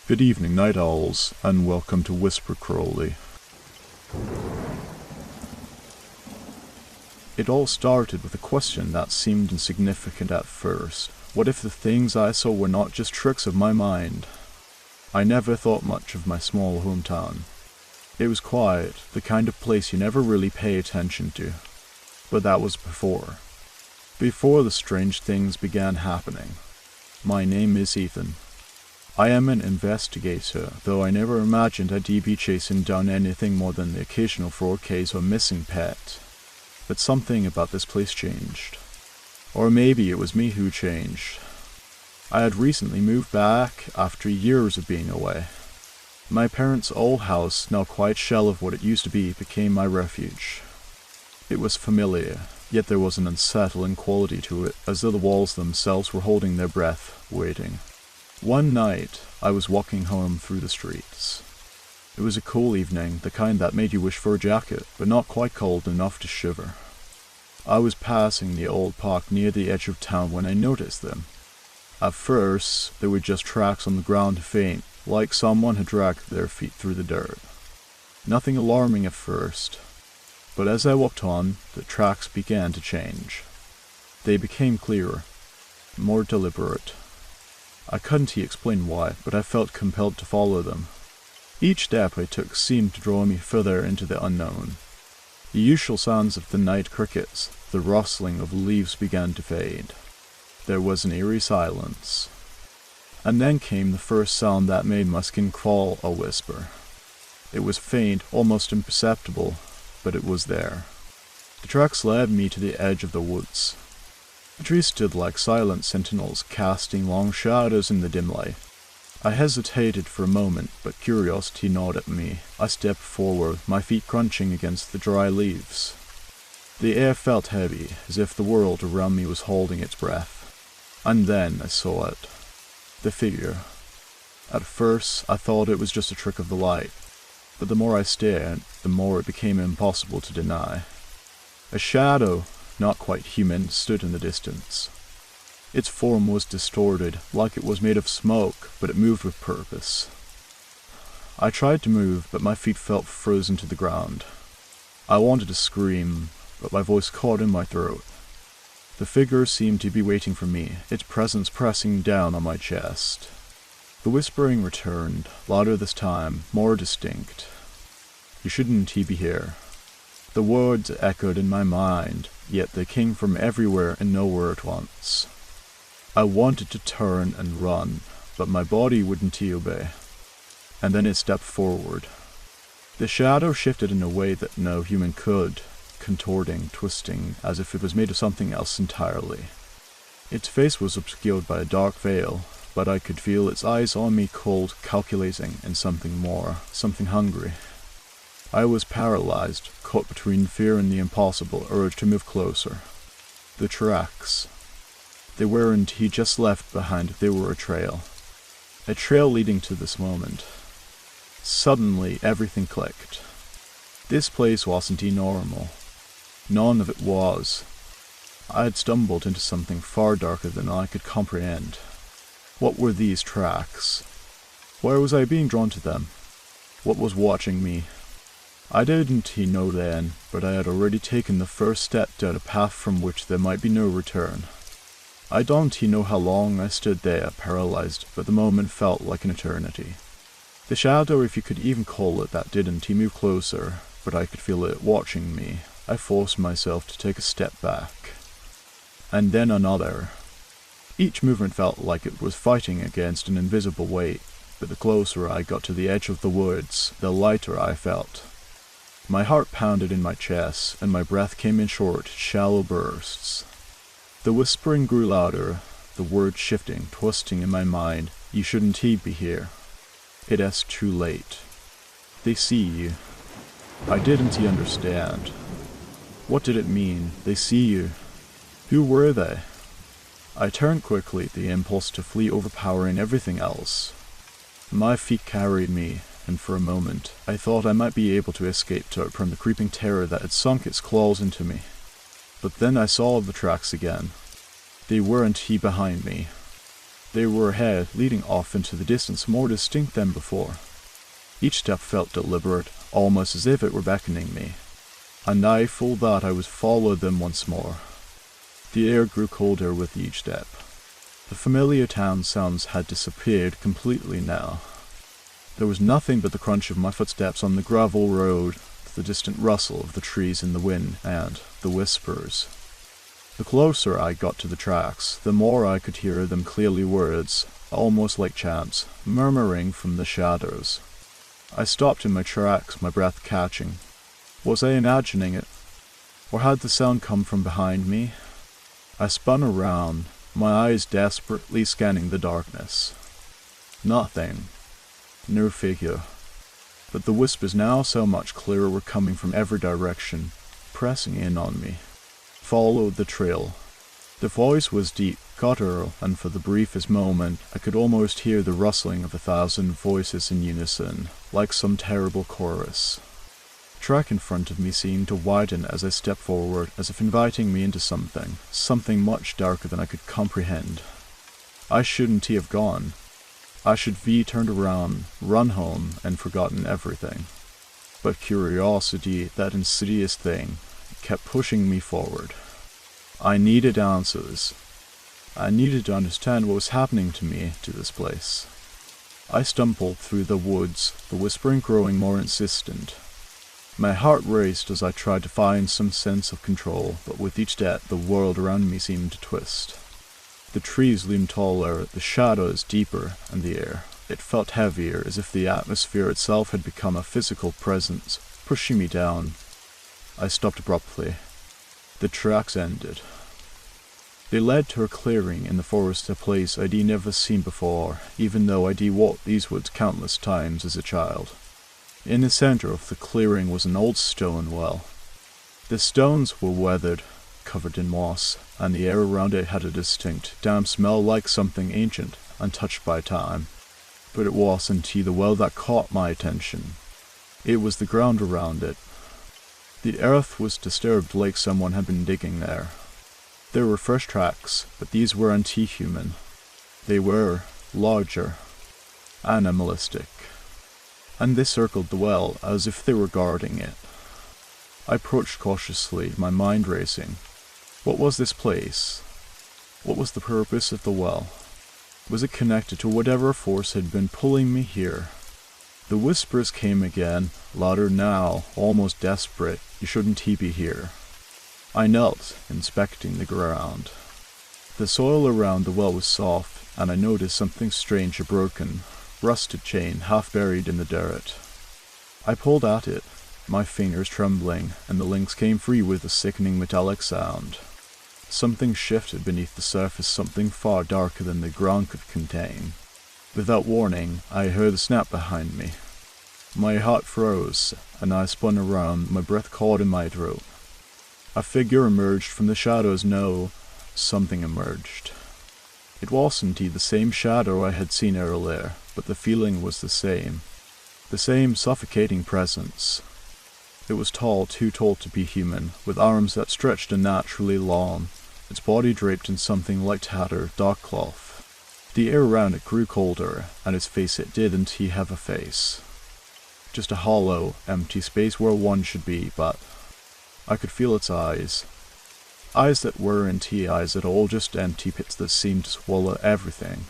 Good evening, night owls, and welcome to Whisper Crowley. It all started with a question that seemed insignificant at first. What if the things I saw were not just tricks of my mind? I never thought much of my small hometown. It was quiet, the kind of place you never really pay attention to. But that was before the strange things began happening. My name is Ethan. I am an investigator, though I never imagined I'd be chasing down anything more than the occasional fraud case or missing pet. But something about this place changed. Or maybe it was me who changed. I had recently moved back after years of being away. My parents' old house, now quite shell of what it used to be, became my refuge. It was familiar, yet there was an unsettling quality to it, as though the walls themselves were holding their breath, waiting. One night, I was walking home through the streets. It was a cool evening, the kind that made you wish for a jacket, but not quite cold enough to shiver. I was passing the old park near the edge of town when I noticed them. At first, they were just tracks on the ground, faint, like someone had dragged their feet through the dirt. Nothing alarming at first, but as I walked on, the tracks began to change. They became clearer, more deliberate. I couldn't explain why, but I felt compelled to follow them. Each step I took seemed to draw me further into the unknown. The usual sounds of the night crickets, the rustling of leaves began to fade. There was an eerie silence. And then came the first sound that made my skin crawl, a whisper. It was faint, almost imperceptible, but it was there. The tracks led me to the edge of the woods. The trees stood like silent sentinels, casting long shadows in the dim light. I hesitated for a moment, but curiosity gnawed at me. I stepped forward, my feet crunching against the dry leaves. The air felt heavy, as if the world around me was holding its breath. And then I saw it. The figure. At first, I thought it was just a trick of the light, but the more I stared, the more it became impossible to deny. A shadow, not quite human, stood in the distance. Its form was distorted, like it was made of smoke, but it moved with purpose. I tried to move, but my feet felt frozen to the ground. I wanted to scream, but my voice caught in my throat. The figure seemed to be waiting for me, its presence pressing down on my chest. The whispering returned, louder this time, more distinct. "You shouldn't be here." The words echoed in my mind, yet they came from everywhere and nowhere at once. I wanted to turn and run, but my body wouldn't obey. And then it stepped forward. The shadow shifted in a way that no human could, contorting, twisting, as if it was made of something else entirely. Its face was obscured by a dark veil, but I could feel its eyes on me, cold, calculating, and something more, something hungry. I was paralyzed, caught between fear and the impossible urge to move closer. The tracks. They weren't he just left behind, they were a trail. A trail leading to this moment. Suddenly, everything clicked. This place wasn't normal. None of it was. I had stumbled into something far darker than I could comprehend. What were these tracks? Why was I being drawn to them? What was watching me? I didn't know then, but I had already taken the first step down a path from which there might be no return. I don't know how long I stood there, paralyzed, but the moment felt like an eternity. The shadow, if you could even call it that, didn't move closer, but I could feel it watching me. I forced myself to take a step back. And then another. Each movement felt like it was fighting against an invisible weight, but the closer I got to the edge of the woods, the lighter I felt. My heart pounded in my chest, and my breath came in short, shallow bursts. The whispering grew louder, the words shifting, twisting in my mind. "You shouldn't be here. It is too late. They see you." I didn't understand. What did it mean? They see you. Who were they? I turned quickly, the impulse to flee overpowering everything else. My feet carried me, and for a moment, I thought I might be able to escape from the creeping terror that had sunk its claws into me. But then I saw the tracks again. They weren't behind me. They were ahead, leading off into the distance, more distinct than before. Each step felt deliberate, almost as if it were beckoning me. And I, full that I was followed them once more. The air grew colder with each step. The familiar town sounds had disappeared completely now. There was nothing but the crunch of my footsteps on the gravel road, the distant rustle of the trees in the wind, and the whispers. The closer I got to the tracks, the more I could hear them clearly, words, almost like chants, murmuring from the shadows. I stopped in my tracks, my breath catching. Was I imagining it? Or had the sound come from behind me? I spun around, my eyes desperately scanning the darkness. Nothing. No figure. But the whispers now so much clearer were coming from every direction, pressing in on me. Followed the trail. The voice was deep, guttural, and for the briefest moment I could almost hear the rustling of 1,000 voices in unison, like some terrible chorus. The track in front of me seemed to widen as I stepped forward, as if inviting me into something much darker than I could comprehend. I shouldn't have gone. I should have turned around, run home, and forgotten everything. But curiosity, that insidious thing, kept pushing me forward. I needed answers. I needed to understand what was happening to me, to this place. I stumbled through the woods, the whispering growing more insistent. My heart raced as I tried to find some sense of control, but with each step the world around me seemed to twist. The trees loomed taller, the shadows deeper, and the air. It felt heavier, as if the atmosphere itself had become a physical presence, pushing me down. I stopped abruptly. The tracks ended. They led to a clearing in the forest, a place I'd never seen before, even though I'd walked these woods countless times as a child. In the center of the clearing was an old stone well. The stones were weathered, covered in moss, and the air around it had a distinct, damp smell like something ancient, untouched by time. But it wasn't the well that caught my attention. It was the ground around it. The earth was disturbed like someone had been digging there. There were fresh tracks, but these were anti-human. They were larger, animalistic, and they circled the well as if they were guarding it. I approached cautiously, my mind racing. What was this place? What was the purpose of the well? Was it connected to whatever force had been pulling me here? The whispers came again, louder now, almost desperate. You shouldn't be here. I knelt, inspecting the ground. The soil around the well was soft, and I noticed something strange, a broken, rusted chain half buried in the dirt. I pulled at it, my fingers trembling, and the links came free with a sickening metallic sound. Something shifted beneath the surface, something far darker than the ground could contain. Without warning, I heard a snap behind me. My heart froze, and I spun around, my breath caught in my throat. A figure emerged from the shadows. No, something emerged. It wasn't the same shadow I had seen earlier, but the feeling was the same. The same suffocating presence. It was tall, too tall to be human, with arms that stretched unnaturally long, its body draped in something like tattered, dark cloth. The air around it grew colder, and its face, it didn't have a face. Just a hollow, empty space where one should be, but I could feel its eyes. Eyes that weren't eyes at all, just empty pits that seemed to swallow everything.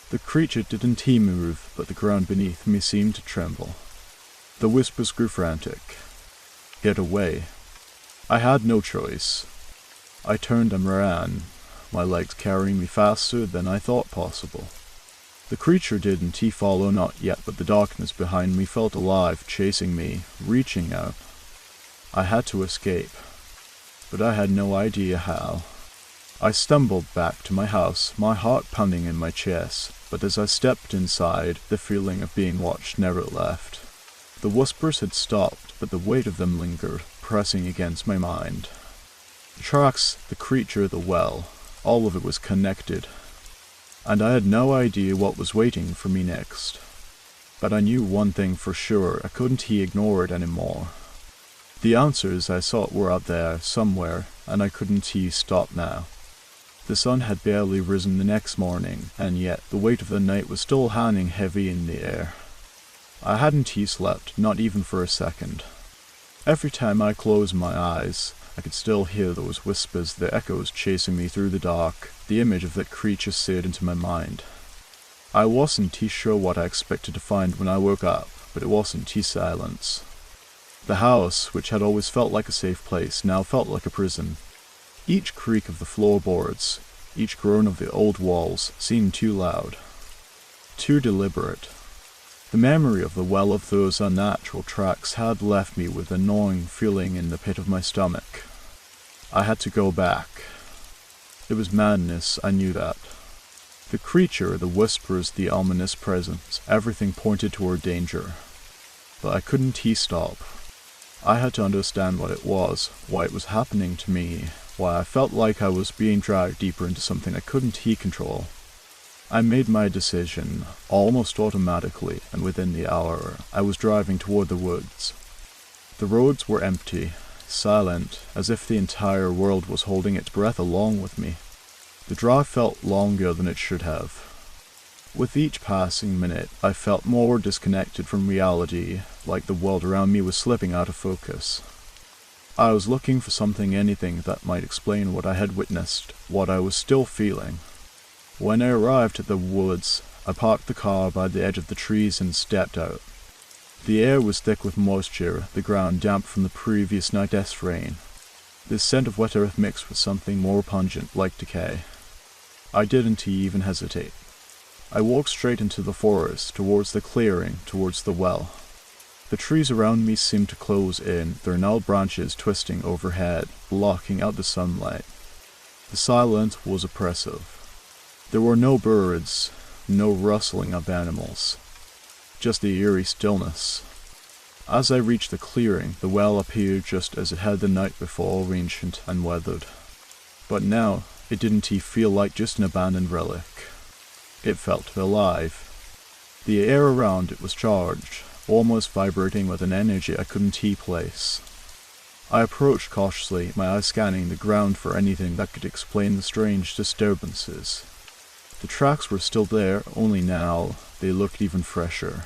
The creature didn't move, but the ground beneath me seemed to tremble. The whispers grew frantic. Get away. I had no choice. I turned and ran, my legs carrying me faster than I thought possible. The creature didn't follow, not yet, but the darkness behind me felt alive, chasing me, reaching out. I had to escape, but I had no idea how. I stumbled back to my house, my heart pounding in my chest, but as I stepped inside, the feeling of being watched never left. The whispers had stopped, but the weight of them lingered, pressing against my mind. The tracks, the creature, the well, all of it was connected, and I had no idea what was waiting for me next. But I knew one thing for sure, I couldn't ignore it anymore. The answers I sought were out there, somewhere, and I couldn't stop now. The sun had barely risen the next morning, and yet the weight of the night was still hanging heavy in the air. I hadn't slept, not even for a second. Every time I closed my eyes, I could still hear those whispers, the echoes chasing me through the dark. The image of that creature seared into my mind. I wasn't sure what I expected to find when I woke up, but it wasn't silence. The house, which had always felt like a safe place, now felt like a prison. Each creak of the floorboards, each groan of the old walls, seemed too loud, too deliberate. The memory of the well of those unnatural tracks had left me with a gnawing feeling in the pit of my stomach. I had to go back. It was madness, I knew that. The creature, the whispers, the ominous presence, everything pointed toward danger. But I couldn't stop. I had to understand what it was, why it was happening to me, why I felt like I was being dragged deeper into something I couldn't control. I made my decision, almost automatically, and within the hour, I was driving toward the woods. The roads were empty, silent, as if the entire world was holding its breath along with me. The drive felt longer than it should have. With each passing minute, I felt more disconnected from reality, like the world around me was slipping out of focus. I was looking for something, anything that might explain what I had witnessed, what I was still feeling. When I arrived at the woods, I parked the car by the edge of the trees and stepped out. The air was thick with moisture, the ground damp from the previous night's rain. The scent of wet earth mixed with something more pungent, like decay. I didn't even hesitate. I walked straight into the forest, towards the clearing, towards the well. The trees around me seemed to close in, their gnarled branches twisting overhead, blocking out the sunlight. The silence was oppressive. There were no birds, no rustling of animals, just the eerie stillness. As I reached the clearing, the well appeared just as it had the night before, ancient and weathered. But now, it didn't feel like just an abandoned relic. It felt alive. The air around it was charged, almost vibrating with an energy I couldn't place. I approached cautiously, my eyes scanning the ground for anything that could explain the strange disturbances. The tracks were still there, only now they looked even fresher.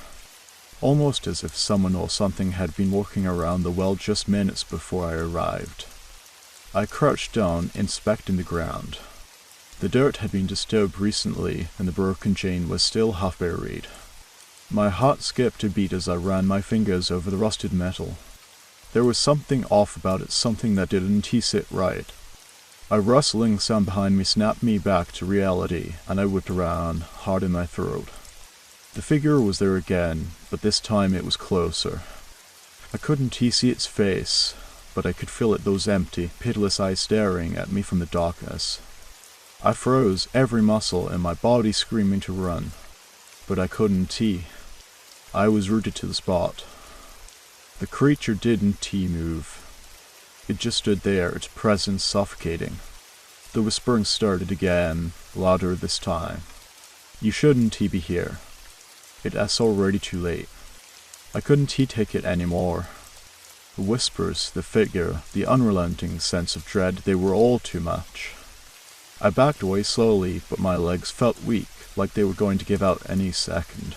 Almost as if someone or something had been walking around the well just minutes before I arrived. I crouched down, inspecting the ground. The dirt had been disturbed recently, and the broken chain was still half buried. My heart skipped a beat as I ran my fingers over the rusted metal. There was something off about it, something that didn't sit right. A rustling sound behind me snapped me back to reality, and I whipped around, heart in my throat. The figure was there again, but this time it was closer. I couldn't see its face, but I could feel it, those empty, pitiless eyes staring at me from the darkness. I froze, every muscle in my body screaming to run, but I couldn't. I was rooted to the spot. The creature didn't move. It just stood there, its presence suffocating. The whispering started again, louder this time. You shouldn't be here. It's already too late. I couldn't take it anymore. The whispers, the figure, the unrelenting sense of dread, they were all too much. I backed away slowly, but my legs felt weak, like they were going to give out any second.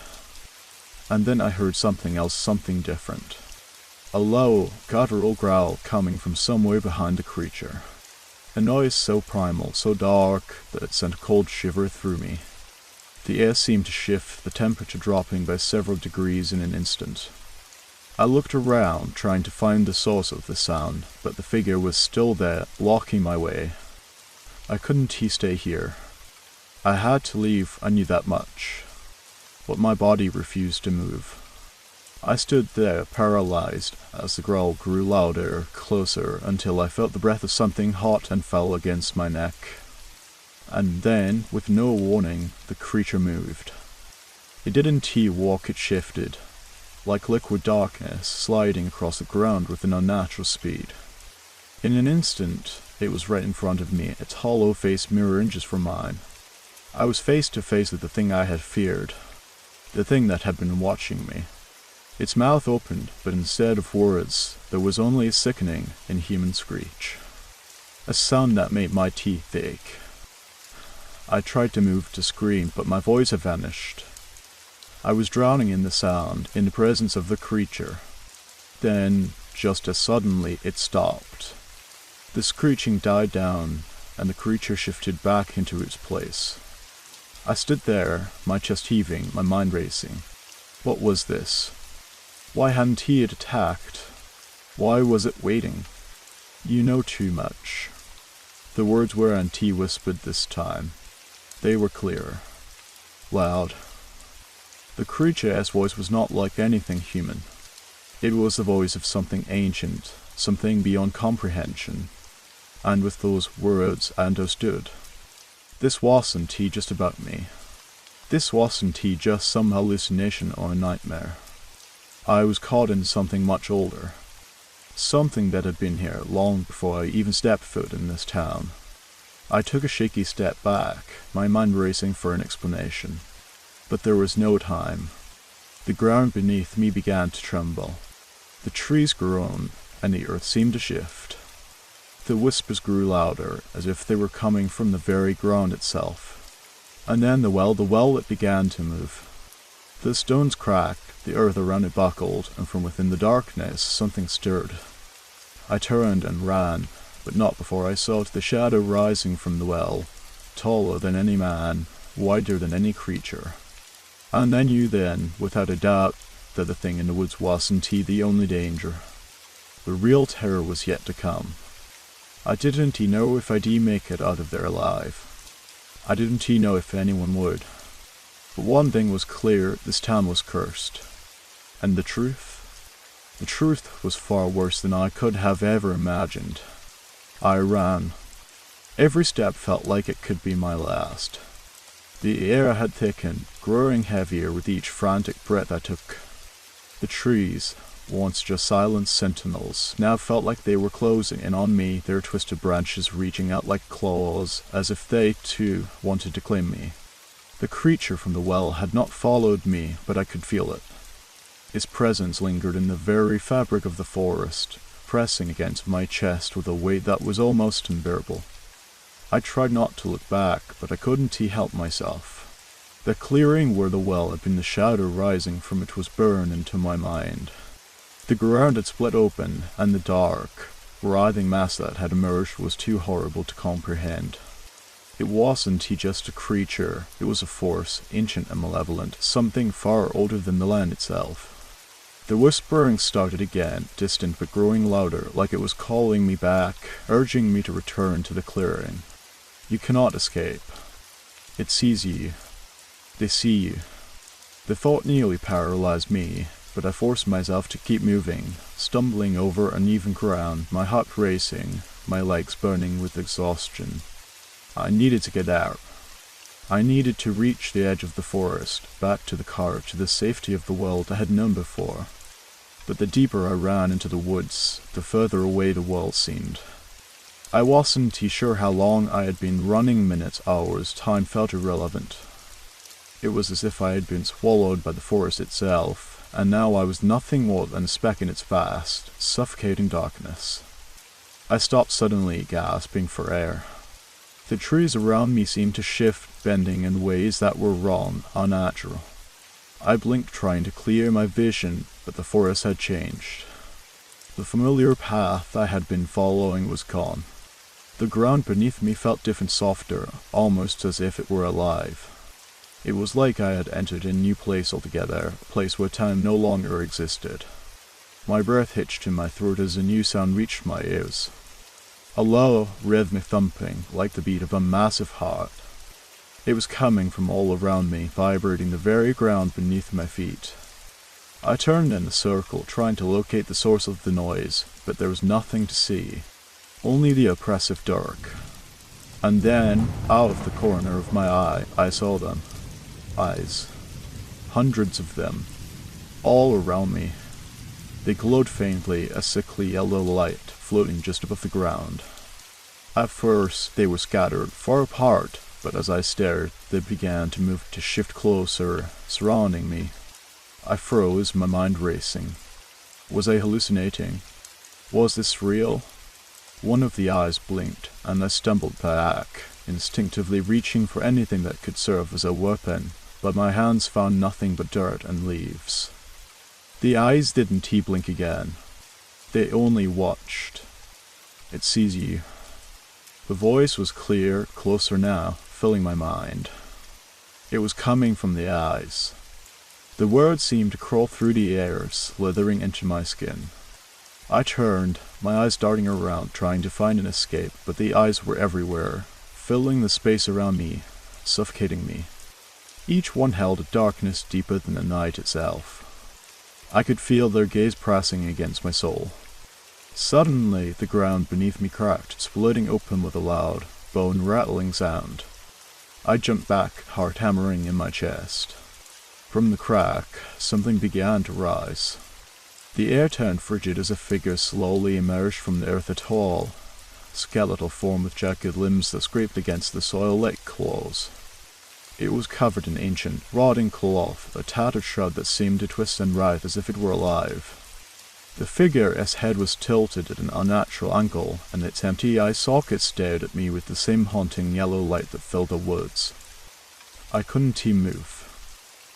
And then I heard something else, something different. A low, guttural growl coming from somewhere behind the creature. A noise so primal, so dark, that it sent a cold shiver through me. The air seemed to shift, the temperature dropping by several degrees in an instant. I looked around, trying to find the source of the sound, but the figure was still there, blocking my way. I couldn't stay here. I had to leave, I knew that much. But my body refused to move. I stood there, paralyzed, as the growl grew louder, closer, until I felt the breath of something hot and foul against my neck. And then, with no warning, the creature moved. It didn't walk, it shifted, like liquid darkness, sliding across the ground with an unnatural speed. In an instant, it was right in front of me, its hollow face mere inches from mine. I was face to face with the thing I had feared, the thing that had been watching me. Its mouth opened, but instead of words, there was only a sickening, inhuman screech. A sound that made my teeth ache. I tried to move to scream, but my voice had vanished. I was drowning in the sound, in the presence of the creature. Then, just as suddenly, it stopped. The screeching died down, and the creature shifted back into its place. I stood there, my chest heaving, my mind racing. What was this? Why hadn't he attacked? Why was it waiting? You know too much. The words were Auntie whispered this time. They were clear. Loud. The creature's voice was not like anything human. It was the voice of something ancient, something beyond comprehension. And with those words I understood. This wasn't he just about me. This wasn't he just some hallucination or a nightmare. I was caught in something much older. Something that had been here long before I even stepped foot in this town. I took a shaky step back, my mind racing for an explanation. But there was no time. The ground beneath me began to tremble. The trees groaned, and the earth seemed to shift. The whispers grew louder, as if they were coming from the very ground itself. And then the well it began to move. The stones cracked, the earth around it buckled, and from within the darkness something stirred. I turned and ran, but not before I saw the shadow rising from the well, taller than any man, wider than any creature. And I knew then, without a doubt, that the thing in the woods wasn't the only danger. The real terror was yet to come. I didn't know if I'd make it out of there alive. I didn't know if anyone would. But one thing was clear, this town was cursed. And the truth? The truth was far worse than I could have ever imagined. I ran. Every step felt like it could be my last. The air had thickened, growing heavier with each frantic breath I took. The trees, once just silent sentinels, now felt like they were closing in on me, their twisted branches reaching out like claws, as if they, too, wanted to claim me. The creature from the well had not followed me, but I could feel it. Its presence lingered in the very fabric of the forest, pressing against my chest with a weight that was almost unbearable. I tried not to look back, but I couldn't help myself. The clearing where the well had been, the shadow rising from it was burned into my mind. The ground had split open, and the dark, writhing mass that had emerged was too horrible to comprehend. It wasn't just a creature, it was a force, ancient and malevolent, something far older than the land itself. The whispering started again, distant but growing louder, like it was calling me back, urging me to return to the clearing. You cannot escape. It sees you. They see you. The thought nearly paralyzed me, but I forced myself to keep moving, stumbling over uneven ground, my heart racing, my legs burning with exhaustion. I needed to get out. I needed to reach the edge of the forest, back to the car, to the safety of the world I had known before. But the deeper I ran into the woods, the further away the world seemed. I wasn't sure how long I had been running, minutes, hours, time felt irrelevant. It was as if I had been swallowed by the forest itself, and now I was nothing more than a speck in its vast, suffocating darkness. I stopped suddenly, gasping for air. The trees around me seemed to shift, bending in ways that were wrong, unnatural. I blinked trying to clear my vision, but the forest had changed. The familiar path I had been following was gone. The ground beneath me felt different, softer, almost as if it were alive. It was like I had entered a new place altogether, a place where time no longer existed. My breath hitched in my throat as a new sound reached my ears. A low, rhythmic thumping, like the beat of a massive heart. It was coming from all around me, vibrating the very ground beneath my feet. I turned in a circle, trying to locate the source of the noise, but there was nothing to see. Only the oppressive dark. And then, out of the corner of my eye, I saw them. Eyes. Hundreds of them. All around me. They glowed faintly, a sickly yellow light floating just above the ground. At first, they were scattered, far apart, but as I stared, they began to move, to shift closer, surrounding me. I froze, my mind racing. Was I hallucinating? Was this real? One of the eyes blinked, and I stumbled back, instinctively reaching for anything that could serve as a weapon, but my hands found nothing but dirt and leaves. The eyes didn't blink again. They only watched. "It sees you." The voice was clear, closer now, filling my mind. It was coming from the eyes. The words seemed to crawl through the air, slithering into my skin. I turned, my eyes darting around, trying to find an escape, but the eyes were everywhere, filling the space around me, suffocating me. Each one held a darkness deeper than the night itself. I could feel their gaze pressing against my soul. Suddenly, the ground beneath me cracked, splitting open with a loud, bone-rattling sound. I jumped back, heart hammering in my chest. From the crack, something began to rise. The air turned frigid as a figure slowly emerged from the earth, a tall, skeletal form with jagged limbs that scraped against the soil like claws. It was covered in ancient, rotting cloth, a tattered shroud that seemed to twist and writhe as if it were alive. The figure's head was tilted at an unnatural angle, and its empty eye socket stared at me with the same haunting yellow light that filled the woods. I couldn't move.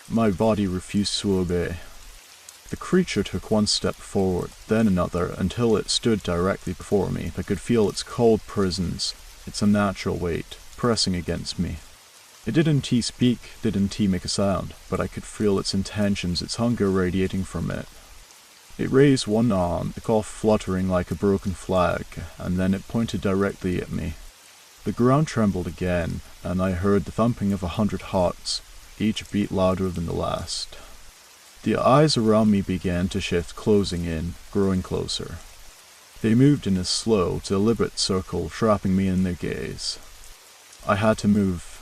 My body refused to obey. The creature took one step forward, then another, until it stood directly before me. I could feel its cold presence, its unnatural weight, pressing against me. It didn't speak, didn't make a sound, but I could feel its intentions, its hunger radiating from it. It raised one arm, the claw fluttering like a broken flag, and then it pointed directly at me. The ground trembled again, and I heard the thumping of 100 hearts, each beat louder than the last. The eyes around me began to shift, closing in, growing closer. They moved in a slow, deliberate circle, trapping me in their gaze. I had to move.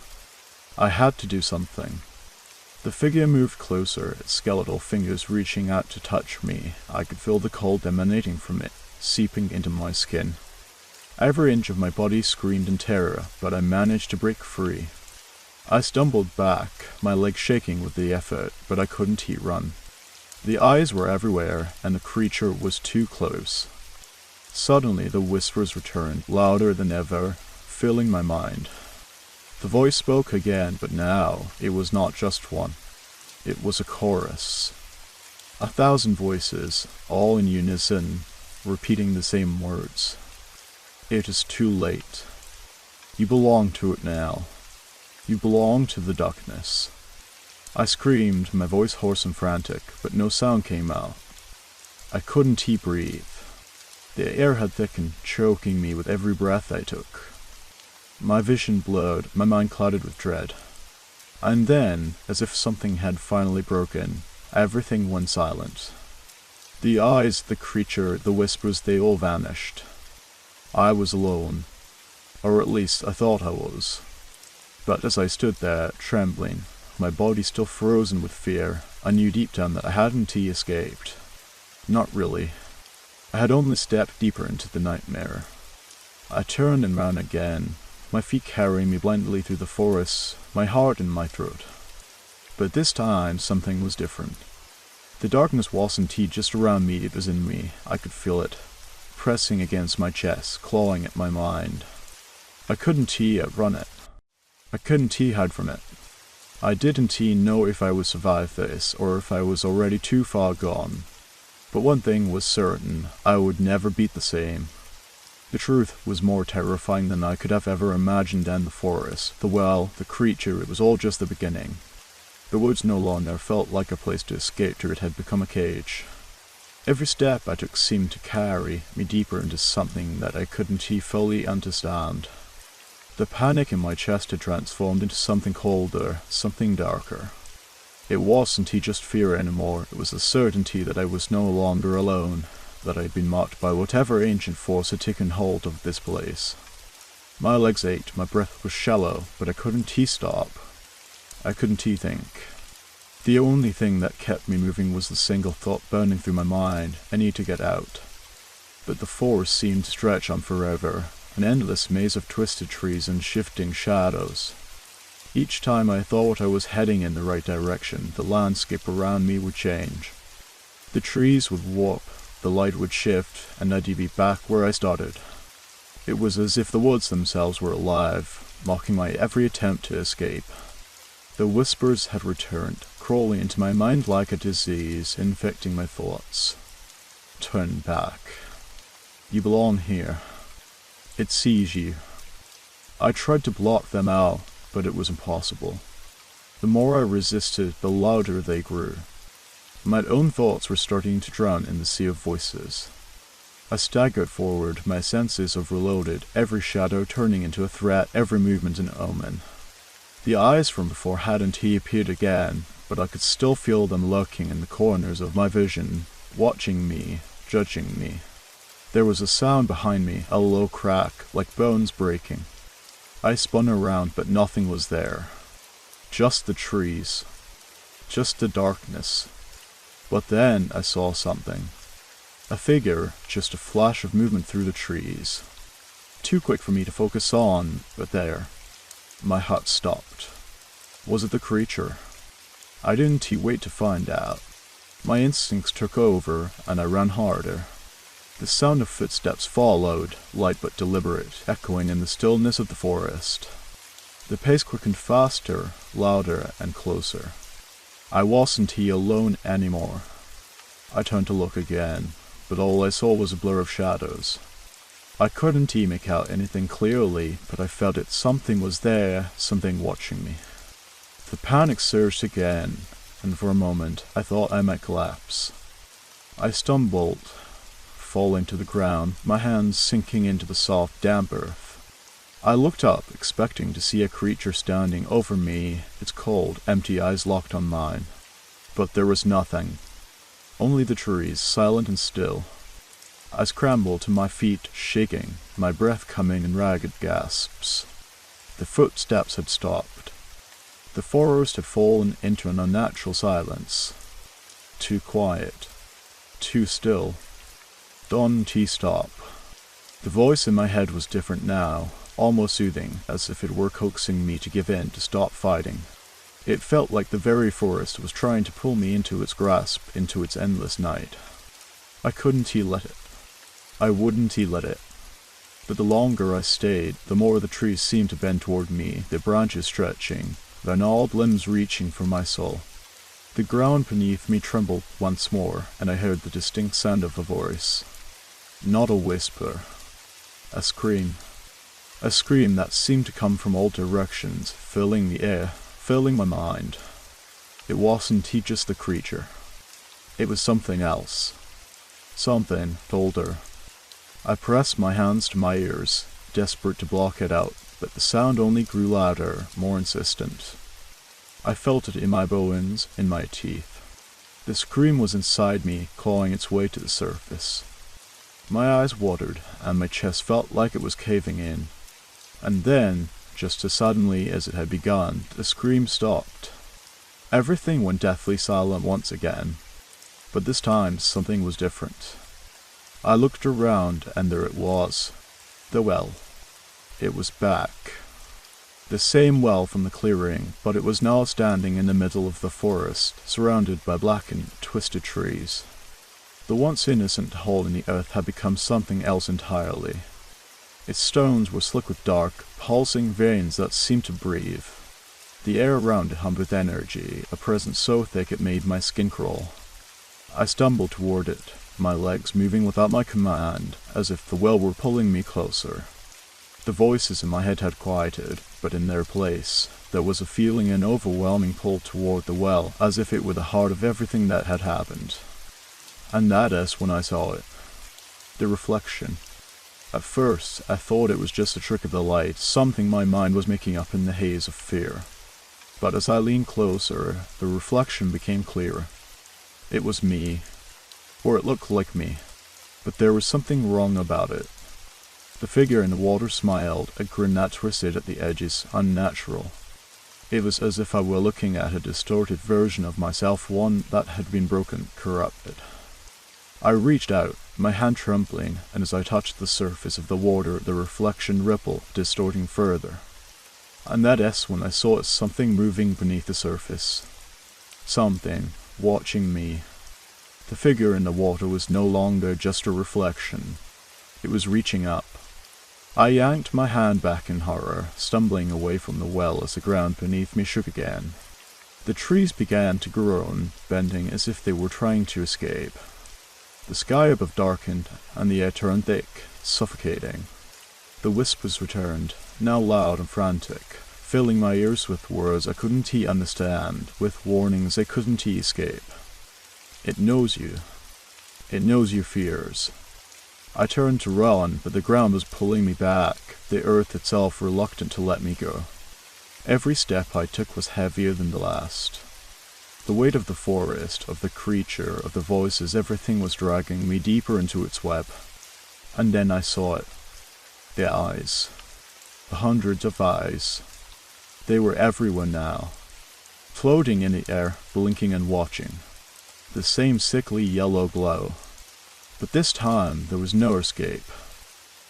I had to do something. The figure moved closer, its skeletal fingers reaching out to touch me. I could feel the cold emanating from it, seeping into my skin. Every inch of my body screamed in terror, but I managed to break free. I stumbled back, my legs shaking with the effort, but I couldn't run. The eyes were everywhere, and the creature was too close. Suddenly the whispers returned, louder than ever, filling my mind. The voice spoke again, but now it was not just one. It was a chorus. 1,000 voices, all in unison, repeating the same words. "It is too late. You belong to it now. You belong to the darkness." I screamed, my voice hoarse and frantic, but no sound came out. I couldn't breathe. The air had thickened, choking me with every breath I took. My vision blurred, my mind clouded with dread. And then, as if something had finally broken, everything went silent. The eyes, the creature, the whispers, they all vanished. I was alone. Or at least I thought I was. But as I stood there, trembling, my body still frozen with fear, I knew deep down that I hadn't escaped. Not really. I had only stepped deeper into the nightmare. I turned and ran again, my feet carrying me blindly through the forest, my heart in my throat. But this time, something was different. The darkness wasn't just around me, it was in me. I could feel it, pressing against my chest, clawing at my mind. I couldn't outrun it. I couldn't hide from it. I didn't know if I would survive this, or if I was already too far gone. But one thing was certain, I would never beat the same. The truth was more terrifying than I could have ever imagined, and the forest, the well, the creature, it was all just the beginning. The woods no longer felt like a place to escape to, it had become a cage. Every step I took seemed to carry me deeper into something that I couldn't fully understand. The panic in my chest had transformed into something colder, something darker. It wasn't just fear anymore, it was the certainty that I was no longer alone, that I had been marked by whatever ancient force had taken hold of this place. My legs ached, my breath was shallow, but I couldn't stop. I couldn't think. The only thing that kept me moving was the single thought burning through my mind, I need to get out. But the forest seemed to stretch on forever, an endless maze of twisted trees and shifting shadows. Each time I thought I was heading in the right direction, the landscape around me would change. The trees would warp, the light would shift, and I'd be back where I started. It was as if the woods themselves were alive, mocking my every attempt to escape. The whispers had returned, crawling into my mind like a disease, infecting my thoughts. Turn back. You belong here. It sees you. I tried to block them out, but it was impossible. The more I resisted, the louder they grew. My own thoughts were starting to drown in the sea of voices. I staggered forward, my senses overloaded, every shadow turning into a threat, every movement an omen. The eyes from before hadn't appeared again, but I could still feel them lurking in the corners of my vision, watching me, judging me. There was a sound behind me, a low crack, like bones breaking. I spun around, but nothing was there. Just the trees. Just the darkness. But then I saw something. A figure, just a flash of movement through the trees. Too quick for me to focus on, but there. My heart stopped. Was it the creature? I didn't wait to find out. My instincts took over, and I ran harder. The sound of footsteps followed, light but deliberate, echoing in the stillness of the forest. The pace quickened faster, louder, and closer. I wasn't alone anymore. I turned to look again, but all I saw was a blur of shadows. I couldn't make out anything clearly, but I felt it. Something was there, something watching me. The panic surged again, and for a moment I thought I might collapse. I stumbled, falling to the ground, my hands sinking into the soft, damp earth. I looked up, expecting to see a creature standing over me, its cold, empty eyes locked on mine. But there was nothing. Only the trees, silent and still. I scrambled to my feet, shaking, my breath coming in ragged gasps. The footsteps had stopped. The forest had fallen into an unnatural silence. Too quiet. Too still. Don't stop. The voice in my head was different now, almost soothing, as if it were coaxing me to give in, to stop fighting. It felt like the very forest was trying to pull me into its grasp, into its endless night. I couldn't let it. I wouldn't let it. But the longer I stayed, the more the trees seemed to bend toward me, their branches stretching, their gnarled limbs reaching for my soul. The ground beneath me trembled once more, and I heard the distinct sound of a voice. Not a whisper. A scream. A scream that seemed to come from all directions, filling the air, filling my mind. It wasn't just the creature. It was something else. Something older. I pressed my hands to my ears, desperate to block it out, but the sound only grew louder, more insistent. I felt it in my bones, in my teeth. The scream was inside me, clawing its way to the surface. My eyes watered, and my chest felt like it was caving in. And then, just as suddenly as it had begun, the scream stopped. Everything went deathly silent once again, but this time something was different. I looked around, and there it was. The well. It was back. The same well from the clearing, but it was now standing in the middle of the forest, surrounded by blackened, twisted trees. The once innocent hole in the earth had become something else entirely. Its stones were slick with dark, pulsing veins that seemed to breathe. The air around it hummed with energy, a presence so thick it made my skin crawl. I stumbled toward it, my legs moving without my command, as if the well were pulling me closer. The voices in my head had quieted, but in their place, there was a feeling, an overwhelming pull toward the well, as if it were the heart of everything that had happened. And that is when I saw it. The reflection. At first, I thought it was just a trick of the light, something my mind was making up in the haze of fear. But as I leaned closer, the reflection became clearer. It was me. Or it looked like me. But there was something wrong about it. The figure in the water smiled, a grin that twisted at the edges, unnatural. It was as if I were looking at a distorted version of myself, one that had been broken, corrupted. I reached out, my hand trembling, and as I touched the surface of the water, the reflection rippled, distorting further. And that is when I saw something moving beneath the surface. Something, watching me. The figure in the water was no longer just a reflection. It was reaching up. I yanked my hand back in horror, stumbling away from the well as the ground beneath me shook again. The trees began to groan, bending as if they were trying to escape. The sky above darkened, and the air turned thick, suffocating. The whispers returned, now loud and frantic, filling my ears with words I couldn't understand, with warnings I couldn't escape. It knows you. It knows your fears. I turned to run, but the ground was pulling me back, the earth itself reluctant to let me go. Every step I took was heavier than the last. The weight of the forest, of the creature, of the voices, everything was dragging me deeper into its web. And then I saw it. The eyes. The hundreds of eyes. They were everywhere now. Floating in the air, blinking and watching. The same sickly yellow glow. But this time, there was no escape.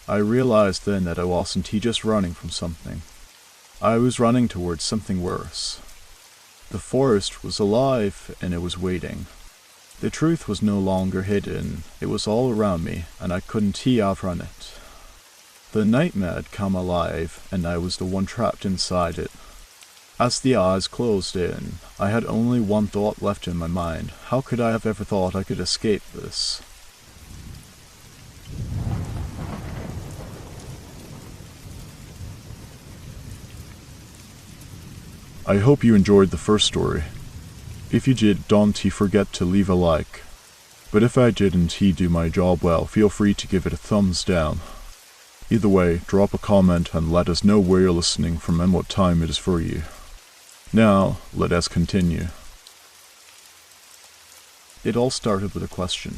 I realized then that I wasn't just running from something. I was running towards something worse. The forest was alive, and it was waiting. The truth was no longer hidden. It was all around me, and I couldn't outrun it. The nightmare had come alive, and I was the one trapped inside it. As the eyes closed in, I had only one thought left in my mind. How could I have ever thought I could escape this? I hope you enjoyed the first story. If you did, don't forget to leave a like. But if I didn't do my job well, feel free to give it a thumbs down. Either way, drop a comment and let us know where you're listening from and what time it is for you. Now, let us continue. It all started with a question.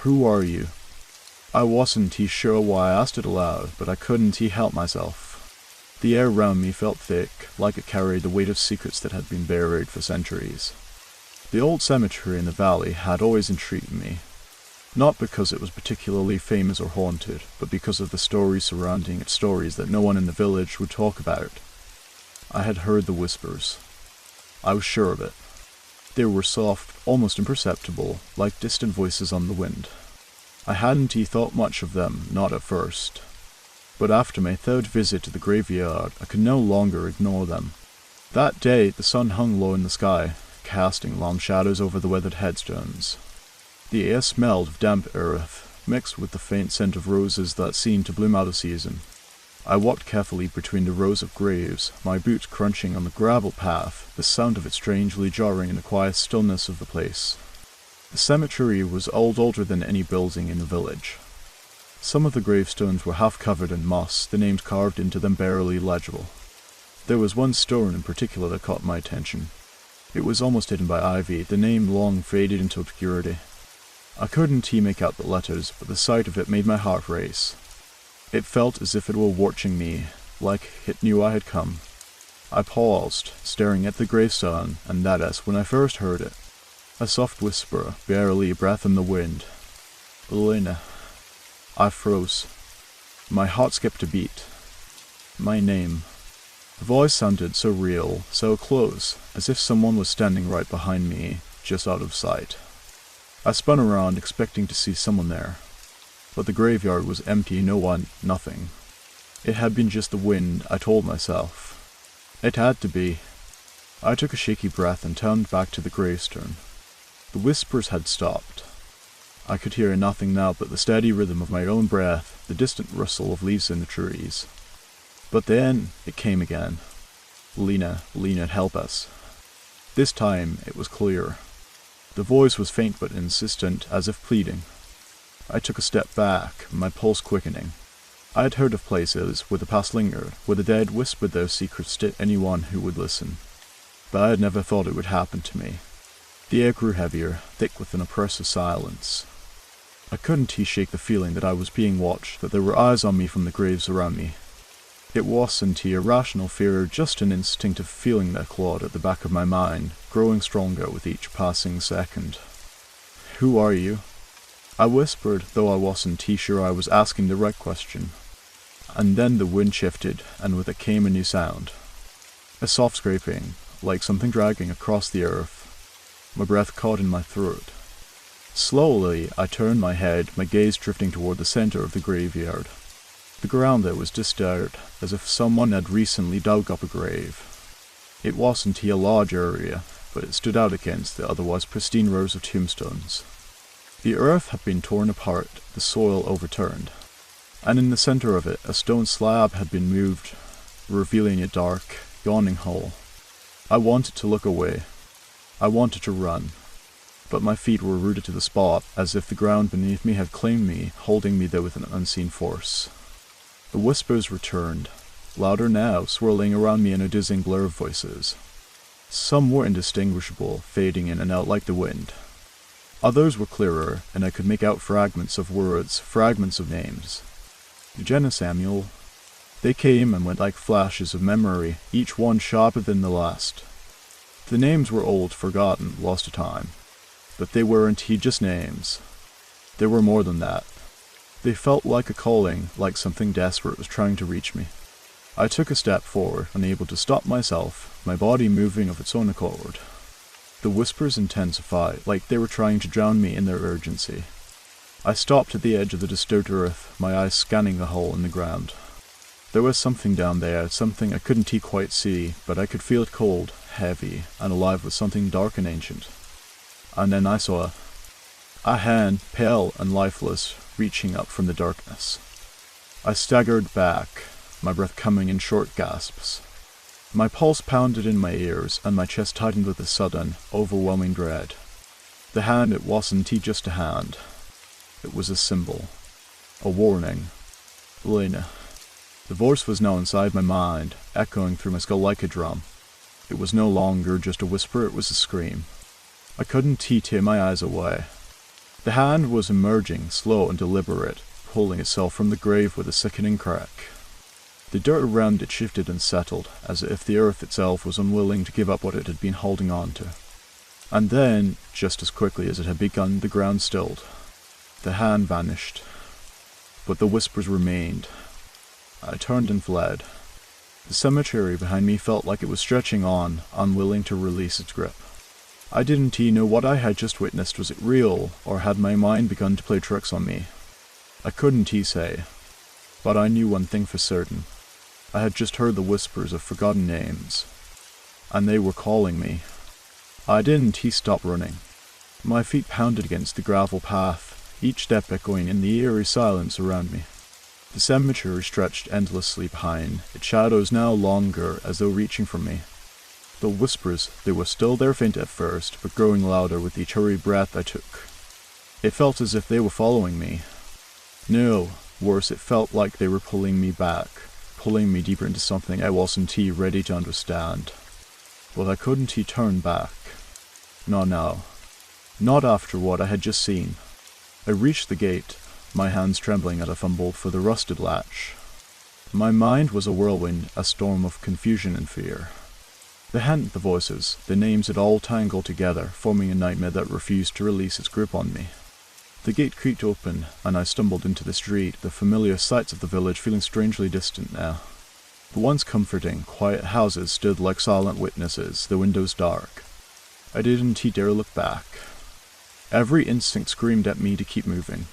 Who are you? I wasn't sure why I asked it aloud, but I couldn't help myself. The air around me felt thick, like it carried the weight of secrets that had been buried for centuries. The old cemetery in the valley had always intrigued me, not because it was particularly famous or haunted, but because of the stories surrounding it, stories that no one in the village would talk about. I had heard the whispers. I was sure of it. They were soft, almost imperceptible, like distant voices on the wind. I hadn't thought much of them, not at first. But after my third visit to the graveyard, I could no longer ignore them. That day, the sun hung low in the sky, casting long shadows over the weathered headstones. The air smelled of damp earth, mixed with the faint scent of roses that seemed to bloom out of season. I walked carefully between the rows of graves, my boots crunching on the gravel path, the sound of it strangely jarring in the quiet stillness of the place. The cemetery was older than any building in the village. Some of the gravestones were half covered in moss, the names carved into them barely legible. There was one stone in particular that caught my attention. It was almost hidden by ivy, the name long faded into obscurity. I couldn't make out the letters, but the sight of it made my heart race. It felt as if it were watching me, like it knew I had come. I paused, staring at the gravestone, and that is when I first heard it. A soft whisper, barely a breath in the wind. Elena. I froze. My heart skipped a beat. My name. The voice sounded so real, so close, as if someone was standing right behind me, just out of sight. I spun around, expecting to see someone there. But the graveyard was empty, no one, nothing. It had been just the wind, I told myself. It had to be. I took a shaky breath and turned back to the gravestone. The whispers had stopped. I could hear nothing now but the steady rhythm of my own breath, the distant rustle of leaves in the trees. But then it came again. Lena, help us. This time it was clear. The voice was faint but insistent, as if pleading. I took a step back, my pulse quickening. I had heard of places where the past lingered, where the dead whispered their secrets to anyone who would listen. But I had never thought it would happen to me. The air grew heavier, thick with an oppressive silence. I couldn't shake the feeling that I was being watched, that there were eyes on me from the graves around me. It wasn't irrational fear, just an instinctive feeling that clawed at the back of my mind, growing stronger with each passing second. Who are you? I whispered, though I wasn't sure I was asking the right question. And then the wind shifted, and with it came a new sound. A soft scraping, like something dragging across the earth. My breath caught in my throat. Slowly, I turned my head, my gaze drifting toward the center of the graveyard. The ground there was disturbed, as if someone had recently dug up a grave. It wasn't a large area, but it stood out against the otherwise pristine rows of tombstones. The earth had been torn apart, the soil overturned, and in the center of it a stone slab had been moved, revealing a dark, yawning hole. I wanted to look away. I wanted to run, but my feet were rooted to the spot, as if the ground beneath me had claimed me, holding me there with an unseen force. The whispers returned, louder now, swirling around me in a dizzying blur of voices. Some were indistinguishable, fading in and out like the wind. Others were clearer, and I could make out fragments of words, fragments of names. Jenna, Samuel. They came and went like flashes of memory, each one sharper than the last. The names were old, forgotten, lost to time. But they weren't just names. They were more than that. They felt like a calling, like something desperate was trying to reach me. I took a step forward, unable to stop myself, my body moving of its own accord. The whispers intensified, like they were trying to drown me in their urgency. I stopped at the edge of the disturbed earth, my eyes scanning the hole in the ground. There was something down there, something I couldn't quite see, but I could feel it cold, heavy, and alive with something dark and ancient. And then I saw a hand, pale and lifeless, reaching up from the darkness. I staggered back, my breath coming in short gasps. My pulse pounded in my ears, and my chest tightened with a sudden, overwhelming dread. The hand, it wasn't just a hand. It was a symbol. A warning. Lena. The voice was now inside my mind, echoing through my skull like a drum. It was no longer just a whisper, it was a scream. I couldn't tear my eyes away. The hand was emerging, slow and deliberate, pulling itself from the grave with a sickening crack. The dirt around it shifted and settled, as if the earth itself was unwilling to give up what it had been holding on to. And then, just as quickly as it had begun, the ground stilled. The hand vanished. But the whispers remained. I turned and fled. The cemetery behind me felt like it was stretching on, unwilling to release its grip. I didn't know what I had just witnessed. Was it real, or had my mind begun to play tricks on me? I couldn't say. But I knew one thing for certain. I had just heard the whispers of forgotten names. And they were calling me. I didn't stop running. My feet pounded against the gravel path, each step echoing in the eerie silence around me. The cemetery stretched endlessly behind, its shadows now longer, as though reaching for me. The whispers, they were still there, faint at first, but growing louder with each hurried breath I took. It felt as if they were following me. No, worse, it felt like they were pulling me back, pulling me deeper into something I wasn't ready to understand. But I couldn't turn back. Not now. Not after what I had just seen. I reached the gate, my hands trembling as I fumbled for the rusted latch. My mind was a whirlwind, a storm of confusion and fear. The hand, the voices, the names had all tangled together, forming a nightmare that refused to release its grip on me. The gate creaked open, and I stumbled into the street, the familiar sights of the village feeling strangely distant now. The once comforting, quiet houses stood like silent witnesses, the windows dark. I didn't dare look back. Every instinct screamed at me to keep moving.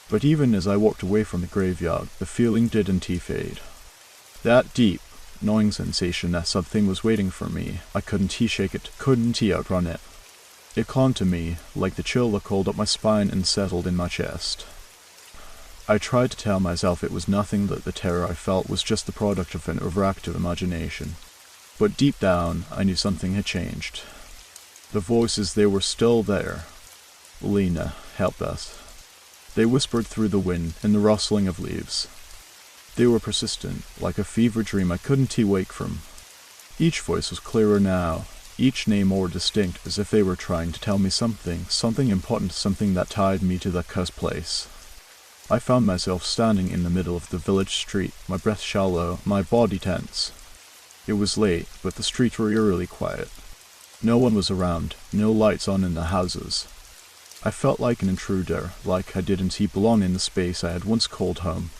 But even as I walked away from the graveyard, the feeling didn't fade. That deep, gnawing sensation that something was waiting for me, I couldn't shake it, couldn't outrun it. It clung to me, like the chill that coiled up my spine and settled in my chest. I tried to tell myself it was nothing, that the terror I felt was just the product of an overactive imagination. But deep down, I knew something had changed. The voices, they were still there. Lena, help us. They whispered through the wind in the rustling of leaves. They were persistent, like a fever dream I couldn't wake from. Each voice was clearer now, each name more distinct, as if they were trying to tell me something important, something that tied me to that cursed place. I found myself standing in the middle of the village street, my breath shallow, my body tense. It was late, but the streets were eerily quiet. No one was around, no lights on in the houses. I felt like an intruder, like I didn't belong in the space I had once called home.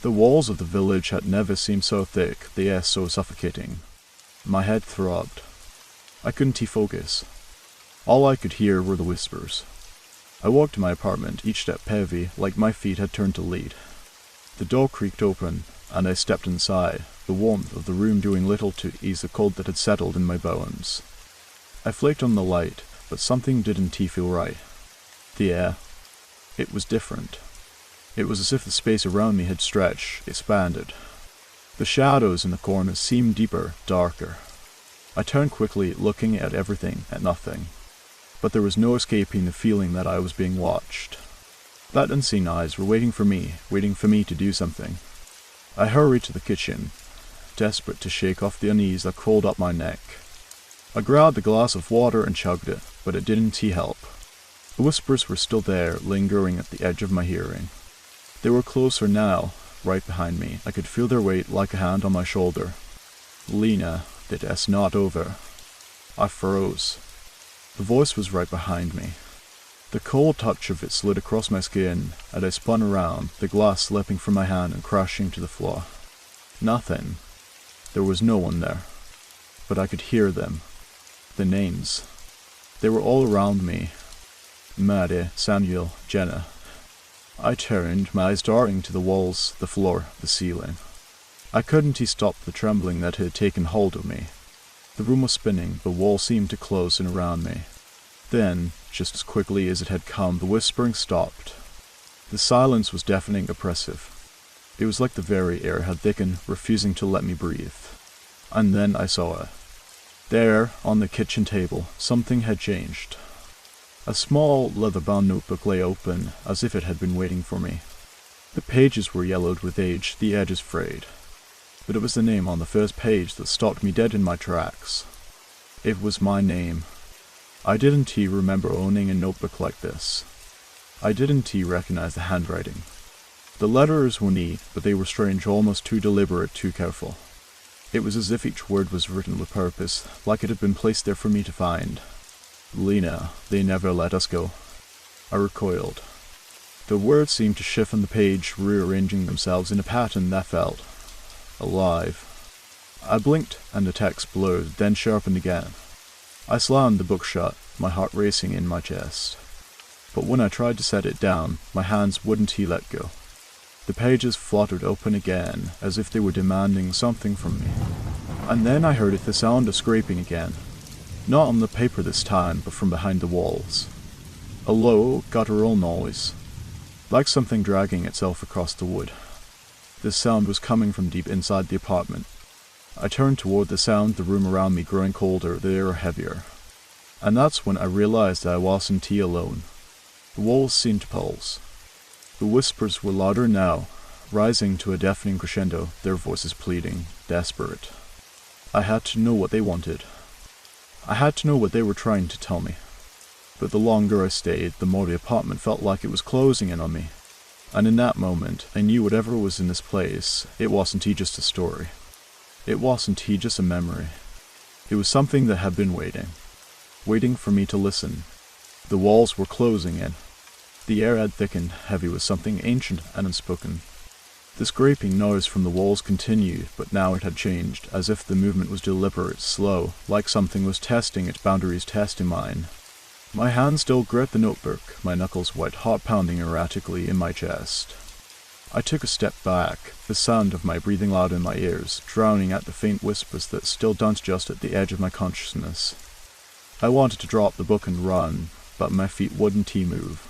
The walls of the village had never seemed so thick, the air so suffocating. My head throbbed. I couldn't focus. All I could hear were the whispers. I walked to my apartment, each step heavy, like my feet had turned to lead. The door creaked open, and I stepped inside, the warmth of the room doing little to ease the cold that had settled in my bones. I flicked on the light, but something didn't feel right. The air. It was different. It was as if the space around me had stretched, expanded. The shadows in the corners seemed deeper, darker. I turned quickly, looking at everything, at nothing. But there was no escaping the feeling that I was being watched. That unseen eyes were waiting for me to do something. I hurried to the kitchen, desperate to shake off the unease that crawled up my neck. I grabbed a glass of water and chugged it, but it didn't help. The whispers were still there, lingering at the edge of my hearing. They were closer now, right behind me. I could feel their weight like a hand on my shoulder. Lena, that's not over. I froze. The voice was right behind me. The cold touch of it slid across my skin, and I spun around, the glass slipping from my hand and crashing to the floor. Nothing. There was no one there. But I could hear them. The names. They were all around me. Maddie, Samuel, Jenna. I turned, my eyes darting to the walls, the floor, the ceiling. I couldn't stop the trembling that had taken hold of me. The room was spinning, the walls seemed to close in around me. Then, just as quickly as it had come, the whispering stopped. The silence was deafening, oppressive. It was like the very air had thickened, refusing to let me breathe. And then I saw it. There, on the kitchen table, something had changed. A small, leather-bound notebook lay open, as if it had been waiting for me. The pages were yellowed with age, the edges frayed. But it was the name on the first page that stopped me dead in my tracks. It was my name. I didn't remember owning a notebook like this. I didn't recognize the handwriting. The letters were neat, but they were strange, almost too deliberate, too careful. It was as if each word was written with purpose, like it had been placed there for me to find. Lena, they never let us go. I recoiled. The words seemed to shift on the page, rearranging themselves in a pattern that felt alive. I blinked, and the text blurred, then sharpened again. I slammed the book shut, my heart racing in my chest. But when I tried to set it down, my hands wouldn't let go. The pages fluttered open again, as if they were demanding something from me. And then I heard the sound of scraping again. Not on the paper this time, but from behind the walls. A low, guttural noise, like something dragging itself across the wood. This sound was coming from deep inside the apartment. I turned toward the sound, the room around me growing colder, the air heavier. And that's when I realized that I wasn't alone. The walls seemed to pulse. The whispers were louder now, rising to a deafening crescendo, their voices pleading, desperate. I had to know what they wanted. I had to know what they were trying to tell me. But the longer I stayed, the more the apartment felt like it was closing in on me. And in that moment, I knew whatever was in this place, it wasn't just a story. It wasn't just a memory. It was something that had been waiting for me to listen. The walls were closing in. The air had thickened, heavy with something ancient and unspoken. The scraping noise from the walls continued, but now it had changed, as if the movement was deliberate, slow, like something was testing its boundaries, testing mine. My hand still gripped the notebook, my knuckles wet, heart pounding erratically in my chest. I took a step back, the sound of my breathing loud in my ears, drowning out the faint whispers that still danced just at the edge of my consciousness. I wanted to drop the book and run, but my feet wouldn't move.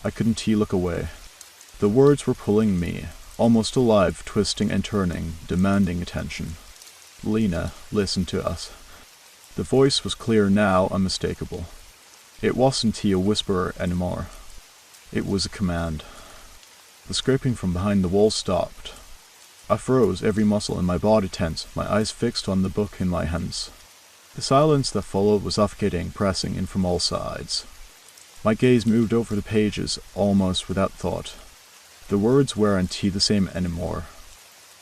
I couldn't look away. The words were pulling me, almost alive, twisting and turning, demanding attention. Lena, listen to us. The voice was clear now, unmistakable. It wasn't a whisperer anymore. It was a command. The scraping from behind the wall stopped. I froze, every muscle in my body tense, my eyes fixed on the book in my hands. The silence that followed was suffocating, pressing in from all sides. My gaze moved over the pages, almost without thought. The words weren't the same anymore.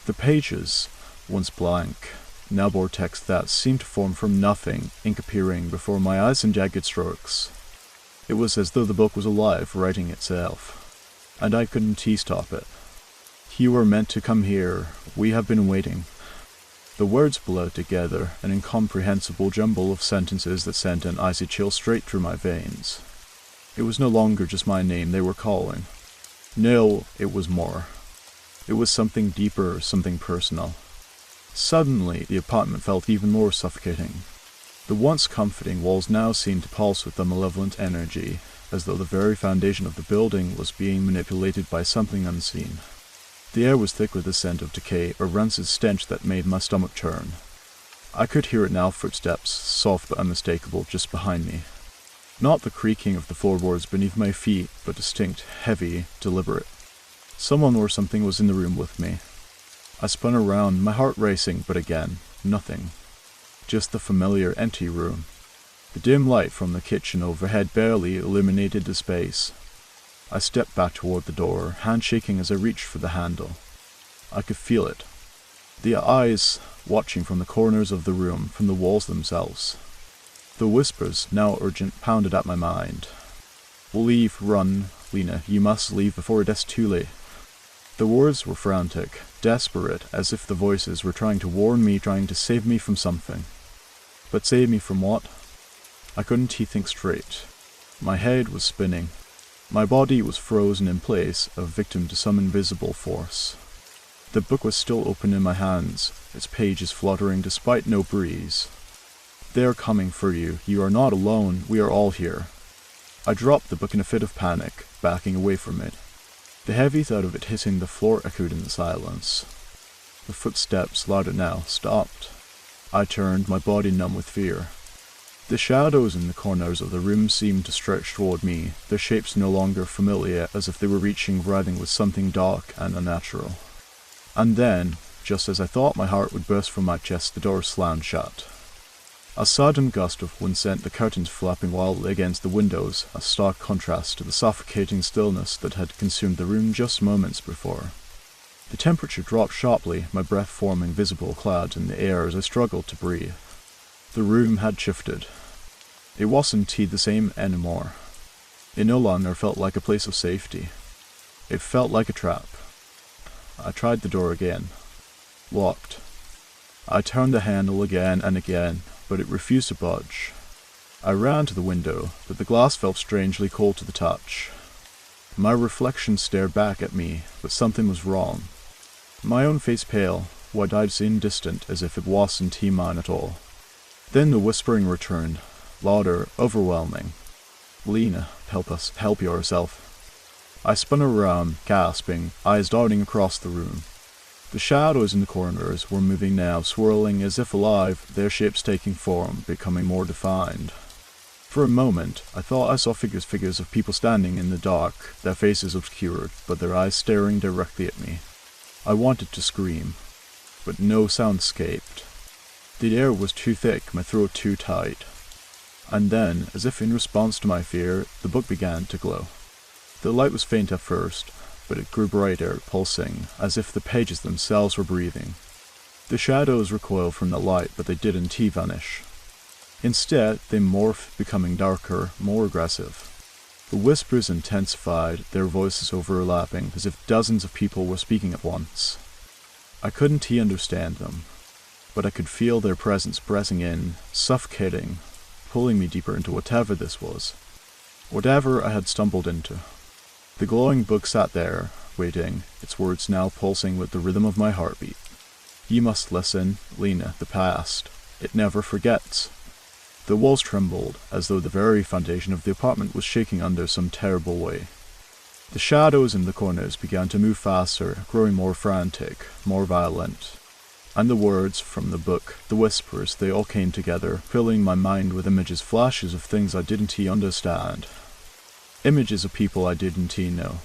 The pages, once blank, now bore text that seemed to form from nothing, ink appearing before my eyes in jagged strokes. It was as though the book was alive, writing itself. And I couldn't stop it. You were meant to come here. We have been waiting. The words blurred together, an incomprehensible jumble of sentences that sent an icy chill straight through my veins. It was no longer just my name they were calling. No, it was more. It was something deeper, something personal. Suddenly, the apartment felt even more suffocating. The once comforting walls now seemed to pulse with a malevolent energy, as though the very foundation of the building was being manipulated by something unseen. The air was thick with the scent of decay, a rancid stench that made my stomach churn. I could hear it now, footsteps, soft but unmistakable, just behind me. Not the creaking of the floorboards beneath my feet, but distinct, heavy, deliberate. Someone or something was in the room with me. I spun around, my heart racing, but again, nothing. Just the familiar empty room. The dim light from the kitchen overhead barely illuminated the space. I stepped back toward the door, hand shaking as I reached for the handle. I could feel it. The eyes watching from the corners of the room, from the walls themselves. The whispers, now urgent, pounded at my mind. Leave, run, Lena, you must leave before it is too late. The words were frantic, desperate, as if the voices were trying to warn me, trying to save me from something. But save me from what? I couldn't think straight. My head was spinning. My body was frozen in place, a victim to some invisible force. The book was still open in my hands, its pages fluttering despite no breeze. They are coming for you. You are not alone. We are all here. I dropped the book in a fit of panic, backing away from it. The heavy thud of it hitting the floor echoed in the silence. The footsteps, louder now, stopped. I turned, my body numb with fear. The shadows in the corners of the room seemed to stretch toward me, their shapes no longer familiar, as if they were reaching, writhing with something dark and unnatural. And then, just as I thought my heart would burst from my chest, the door slammed shut. A sudden gust of wind sent the curtains flapping wildly against the windows, a stark contrast to the suffocating stillness that had consumed the room just moments before. The temperature dropped sharply, my breath forming visible clouds in the air as I struggled to breathe. The room had shifted. It wasn't the same anymore. It no longer felt like a place of safety. It felt like a trap. I tried the door again. Locked. I turned the handle again and again, but it refused to budge. I ran to the window, but the glass felt strangely cold to the touch. My reflection stared back at me, but something was wrong. My own face pale, wide-eyed seemed distant, as if it wasn't mine at all. Then the whispering returned, louder, overwhelming. Lena, help yourself. I spun around, gasping, eyes darting across the room. The shadows in the corners were moving now, swirling as if alive, their shapes taking form, becoming more defined. For a moment, I thought I saw figures of people standing in the dark, their faces obscured, but their eyes staring directly at me. I wanted to scream, but no sound escaped. The air was too thick, my throat too tight. And then, as if in response to my fear, the book began to glow. The light was faint at first, but it grew brighter, pulsing, as if the pages themselves were breathing. The shadows recoiled from the light, but they didn't vanish. Instead, they morphed, becoming darker, more aggressive. The whispers intensified, their voices overlapping, as if dozens of people were speaking at once. I couldn't understand them, but I could feel their presence pressing in, suffocating, pulling me deeper into whatever this was. Whatever I had stumbled into. The glowing book sat there, waiting, its words now pulsing with the rhythm of my heartbeat. You must listen, Lena, the past. It never forgets. The walls trembled, as though the very foundation of the apartment was shaking under some terrible weight. The shadows in the corners began to move faster, growing more frantic, more violent. And the words from the book, the whispers, they all came together, filling my mind with images, flashes of things I didn't understand. Images of people I didn't know.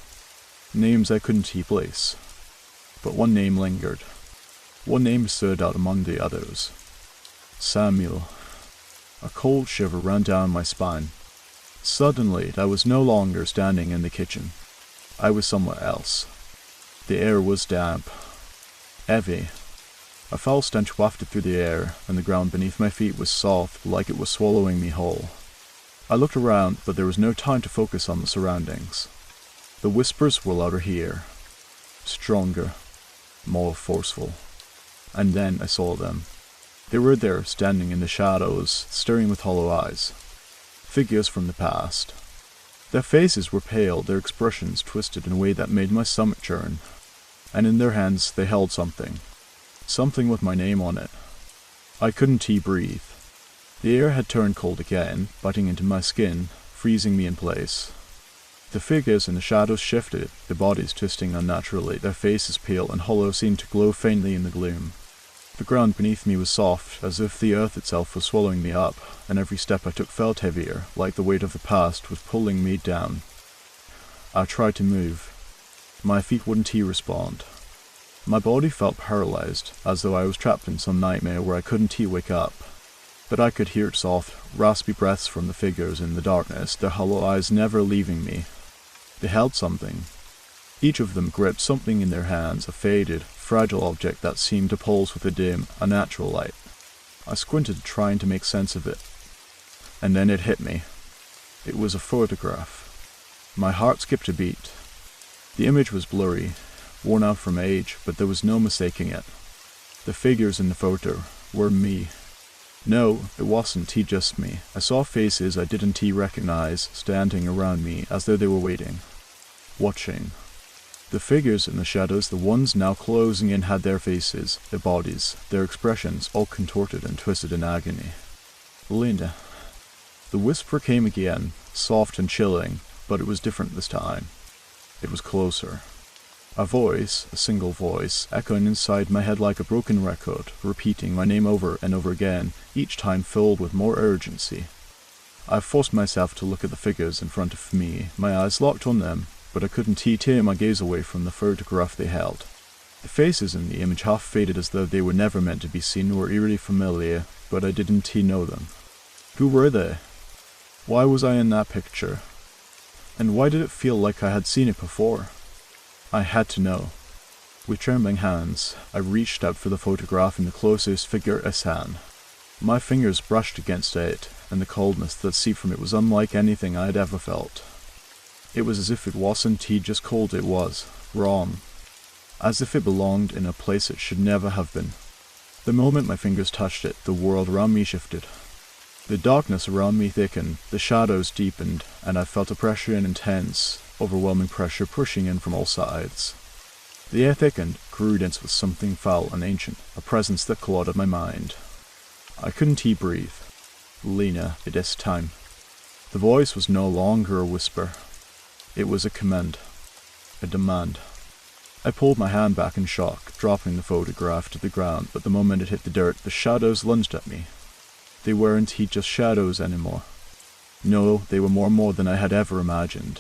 Names I couldn't place. But one name lingered. One name stood out among the others. Samuel. A cold shiver ran down my spine. Suddenly, I was no longer standing in the kitchen. I was somewhere else. The air was damp. Heavy. A foul stench wafted through the air, and the ground beneath my feet was soft, like it was swallowing me whole. I looked around, but there was no time to focus on the surroundings. The whispers were louder here. Stronger. More forceful. And then I saw them. They were there, standing in the shadows, staring with hollow eyes. Figures from the past. Their faces were pale, their expressions twisted in a way that made my stomach churn. and in their hands they held something. Something with my name on it. I couldn't breathe. The air had turned cold again, biting into my skin, freezing me in place. The figures in the shadows shifted, their bodies twisting unnaturally, their faces pale and hollow seemed to glow faintly in the gloom. The ground beneath me was soft, as if the earth itself was swallowing me up, and every step I took felt heavier, like the weight of the past was pulling me down. I tried to move. My feet wouldn't respond. My body felt paralyzed, as though I was trapped in some nightmare where I couldn't wake up. But I could hear soft, raspy breaths from the figures in the darkness, their hollow eyes never leaving me. They held something. Each of them gripped something in their hands, a faded, fragile object that seemed to pulse with a dim, unnatural light. I squinted, trying to make sense of it. And then it hit me. It was a photograph. My heart skipped a beat. The image was blurry, worn out from age, but there was no mistaking it. The figures in the photo were me. No, it wasn't just me. I saw faces I didn't recognize standing around me as though they were waiting. Watching. The figures in the shadows, the ones now closing in, had their faces, their bodies, their expressions all contorted and twisted in agony. Lena. The whisper came again, soft and chilling, but it was different this time. It was closer. A voice, a single voice, echoing inside my head like a broken record, repeating my name over and over again, each time filled with more urgency. I forced myself to look at the figures in front of me, my eyes locked on them, but I couldn't tear my gaze away from the photograph they held. The faces in the image half faded as though they were never meant to be seen, were eerily familiar, but I didn't know them. Who were they? Why was I in that picture? And why did it feel like I had seen it before? I had to know. With trembling hands, I reached out for the photograph in the closest figure I can. My fingers brushed against it, and the coldness that seeped from it was unlike anything I had ever felt. It was as if it wasn't just cold, it was wrong. As if it belonged in a place it should never have been. The moment my fingers touched it, the world around me shifted. The darkness around me thickened, the shadows deepened, and I felt a pressure, an intense, overwhelming pressure pushing in from all sides. The air thickened, grew dense with something foul and ancient, a presence that clawed at my mind. I couldn't breathe. Lena, it is time. The voice was no longer a whisper. It was a command. A demand. I pulled my hand back in shock, dropping the photograph to the ground, but the moment it hit the dirt, the shadows lunged at me. They weren't just shadows anymore. No, they were more than I had ever imagined.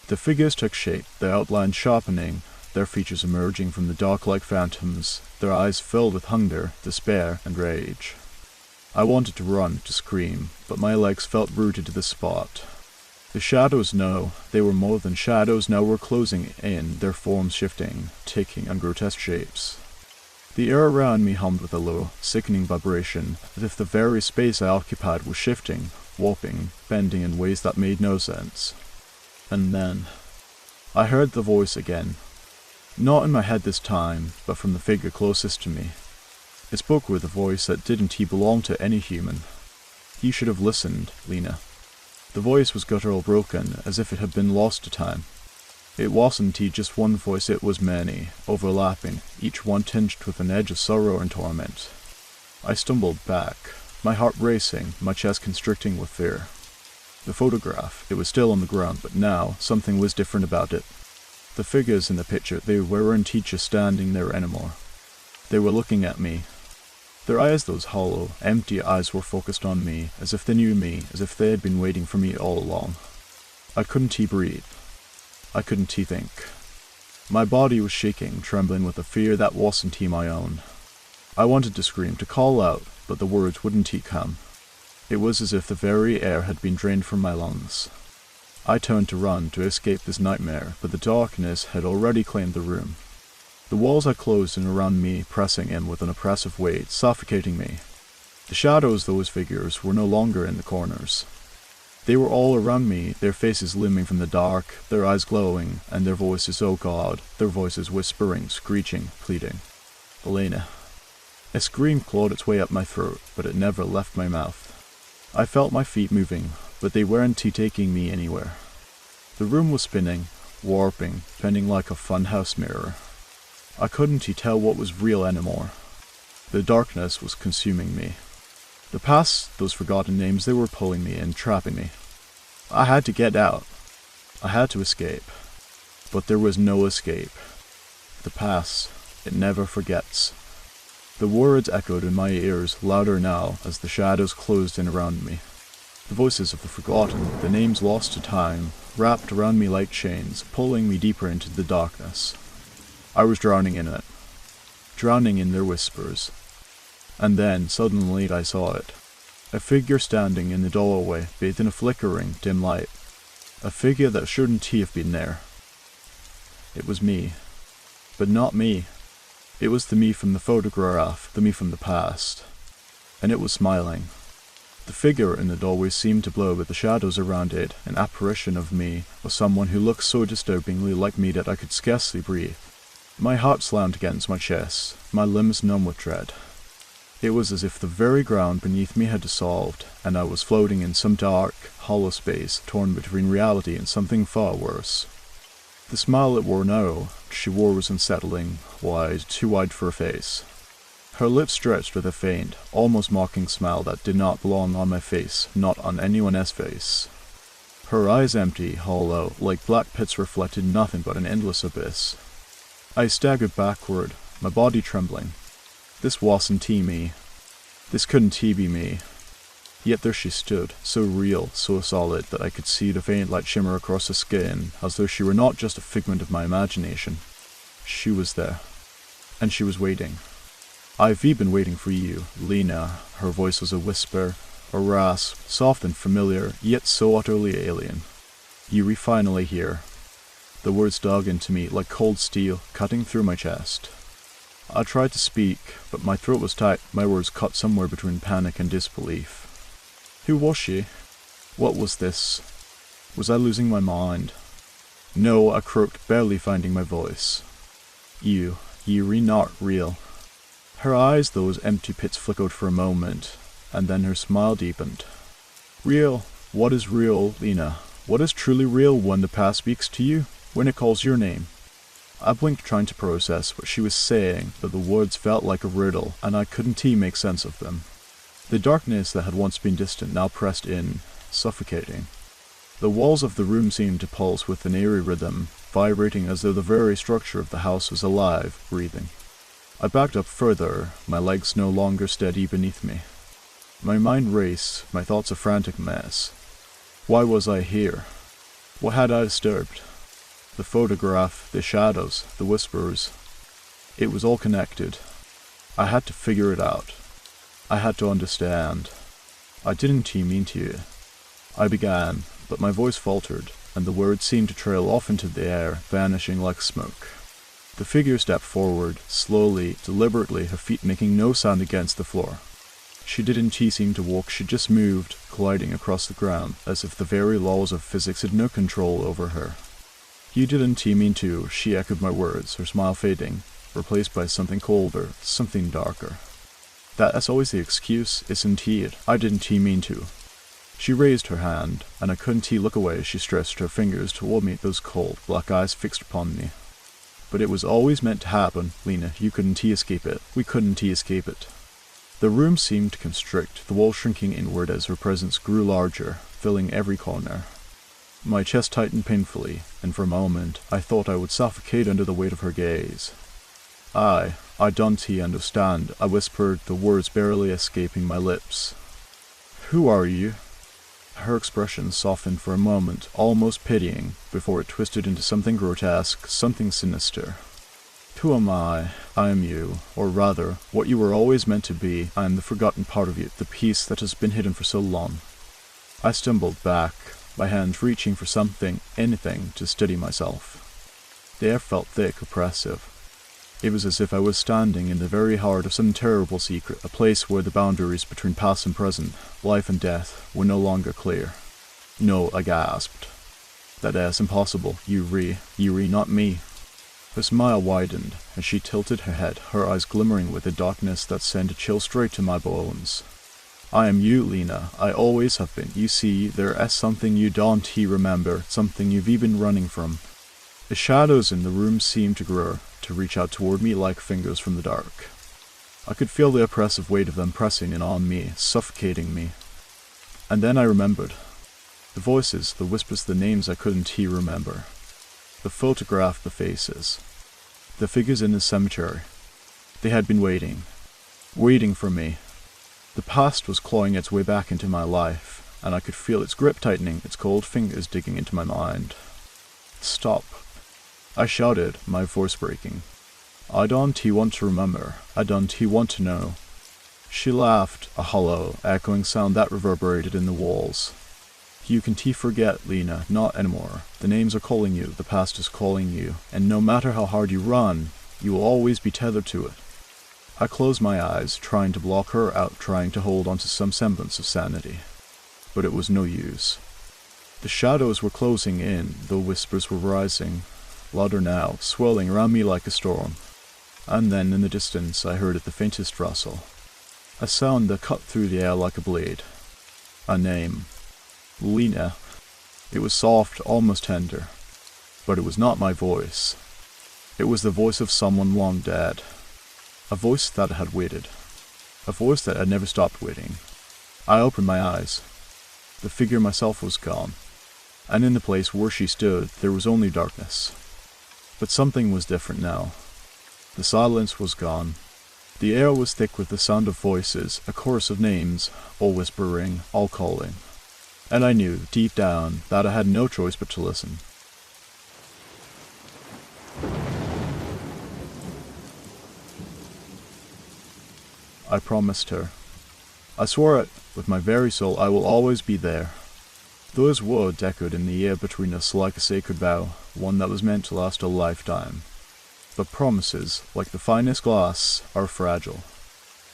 The figures took shape, their outlines sharpening, their features emerging from the dark like phantoms, their eyes filled with hunger, despair, and rage. I wanted to run, to scream, but my legs felt rooted to the spot. The shadows, no, they were more than shadows, now were closing in, their forms shifting, taking on grotesque shapes. The air around me hummed with a low, sickening vibration, as if the very space I occupied was shifting, warping, bending in ways that made no sense. And then, I heard the voice again. Not in my head this time, but from the figure closest to me. It spoke with a voice that didn't belong to any human. You should have listened, Lena. The voice was guttural, broken, as if it had been lost to time. It wasn't just one voice, it was many, overlapping, each one tinged with an edge of sorrow and torment. I stumbled back, my heart racing, my chest constricting with fear. The photograph, it was still on the ground, but now something was different about it. The figures in the picture, they weren't just standing there anymore. They were looking at me. Their eyes, those hollow, empty eyes, were focused on me, as if they knew me, as if they had been waiting for me all along. I couldn't breathe. I couldn't think. My body was shaking, trembling with a fear that wasn't my own. I wanted to scream, to call out, but the words wouldn't come. It was as if the very air had been drained from my lungs. I turned to run, to escape this nightmare, but the darkness had already claimed the room. The walls had closed in around me, pressing in with an oppressive weight, suffocating me. The shadows, those figures, were no longer in the corners. They were all around me, their faces looming from the dark, their eyes glowing, and their voices, oh God, their voices whispering, screeching, pleading. Elena. A scream clawed its way up my throat, but it never left my mouth. I felt my feet moving, but they weren't taking me anywhere. The room was spinning, warping, bending like a funhouse mirror. I couldn't tell what was real anymore. The darkness was consuming me. The past, those forgotten names, they were pulling me in, trapping me. I had to get out. I had to escape. But there was no escape. The past, it never forgets. The words echoed in my ears, louder now, as the shadows closed in around me. The voices of the forgotten, the names lost to time, wrapped around me like chains, pulling me deeper into the darkness. I was drowning in it. Drowning in their whispers. And then, suddenly, I saw it. A figure standing in the doorway, bathed in a flickering, dim light. A figure that shouldn't have been there. It was me. But not me. It was the me from the photograph, the me from the past. And it was smiling. The figure in the doorway seemed to glow with the shadows around it, an apparition of me, or someone who looked so disturbingly like me that I could scarcely breathe. My heart slammed against my chest, my limbs numb with dread. It was as if the very ground beneath me had dissolved, and I was floating in some dark, hollow space, torn between reality and something far worse. The smile it wore now, she wore was unsettling, wide, too wide for her face. Her lips stretched with a faint, almost mocking smile that did not belong on my face, not on anyone else's face. Her eyes empty, hollow, like black pits reflected nothing but an endless abyss. I staggered backward, my body trembling. This wasn't me. This couldn't be me. Yet there she stood, so real, so solid, that I could see the faint light shimmer across her skin, as though she were not just a figment of my imagination. She was there. And she was waiting. I've been waiting for you, Lena. Her voice was a whisper, a rasp, soft and familiar, yet so utterly alien. You were finally here. The words dug into me like cold steel, cutting through my chest. I tried to speak, but my throat was tight, my words caught somewhere between panic and disbelief. Who was she? What was this? Was I losing my mind? No, I croaked, barely finding my voice. You were not real. Her eyes, those empty pits, flickered for a moment, and then her smile deepened. Real? What is real, Lena? What is truly real when the past speaks to you? When it calls your name? I blinked, trying to process what she was saying, but the words felt like a riddle, and I couldn't make sense of them. The darkness that had once been distant now pressed in, suffocating. The walls of the room seemed to pulse with an eerie rhythm, vibrating as though the very structure of the house was alive, breathing. I backed up further, my legs no longer steady beneath me. My mind raced, my thoughts a frantic mess. Why was I here? What had I disturbed? The photograph, the shadows, the whispers. It was all connected. I had to figure it out. I had to understand. I didn't mean to. I began, but my voice faltered, and the words seemed to trail off into the air, vanishing like smoke. The figure stepped forward, slowly, deliberately, her feet making no sound against the floor. She didn't seem to walk, she just moved, gliding across the ground, as if the very laws of physics had no control over her. You didn't mean to, she echoed my words, her smile fading, replaced by something colder, something darker. That's always the excuse, isn't it? I didn't mean to. She raised her hand, and I couldn't look away as she stretched her fingers toward me, those cold, black eyes fixed upon me. But it was always meant to happen, Lena. You couldn't escape it. We couldn't escape it. The room seemed to constrict, the wall shrinking inward as her presence grew larger, filling every corner. My chest tightened painfully, and for a moment I thought I would suffocate under the weight of her gaze. I don't understand, I whispered, the words barely escaping my lips. Who are you? Her expression softened for a moment, almost pitying, before it twisted into something grotesque, something sinister. Who am I? I am you, or rather, what you were always meant to be. I am the forgotten part of you, the piece that has been hidden for so long. I stumbled back, my hands reaching for something, anything, to steady myself. The air felt thick, oppressive. It was as if I was standing in the very heart of some terrible secret, a place where the boundaries between past and present, life and death, were no longer clear. No, I gasped. That is impossible. You not me. Her smile widened, and she tilted her head, her eyes glimmering with a darkness that sent a chill straight to my bones. I am you, Lena. I always have been. You see, there is something you don't remember, something you've been running from. The shadows in the room seemed to grow, to reach out toward me like fingers from the dark. I could feel the oppressive weight of them pressing in on me, suffocating me. And then I remembered. The voices, the whispers, the names I couldn't remember. The photograph, the faces. The figures in the cemetery. They had been waiting for me. The past was clawing its way back into my life, and I could feel its grip tightening, its cold fingers digging into my mind. Stop. I shouted, my voice breaking. I don't want to remember. I don't want to know. She laughed, a hollow, echoing sound that reverberated in the walls. You can forget, Lena, not anymore. The names are calling you, the past is calling you, and no matter how hard you run, you will always be tethered to it. I closed my eyes, trying to block her out, trying to hold on to some semblance of sanity. But it was no use. The shadows were closing in, the whispers were rising, louder now, swirling around me like a storm. And then, in the distance, I heard the faintest rustle. A sound that cut through the air like a blade. A name. Lena. It was soft, almost tender. But it was not my voice. It was the voice of someone long dead. A voice that had waited. A voice that had never stopped waiting. I opened my eyes. The figure myself was gone. And in the place where she stood, there was only darkness. But something was different now. The silence was gone. The air was thick with the sound of voices, a chorus of names, all whispering, all calling. And I knew, deep down, that I had no choice but to listen. I promised her. I swore it, with my very soul, I will always be there. Those words echoed in the air between us like a sacred vow, one that was meant to last a lifetime. But promises, like the finest glass, are fragile.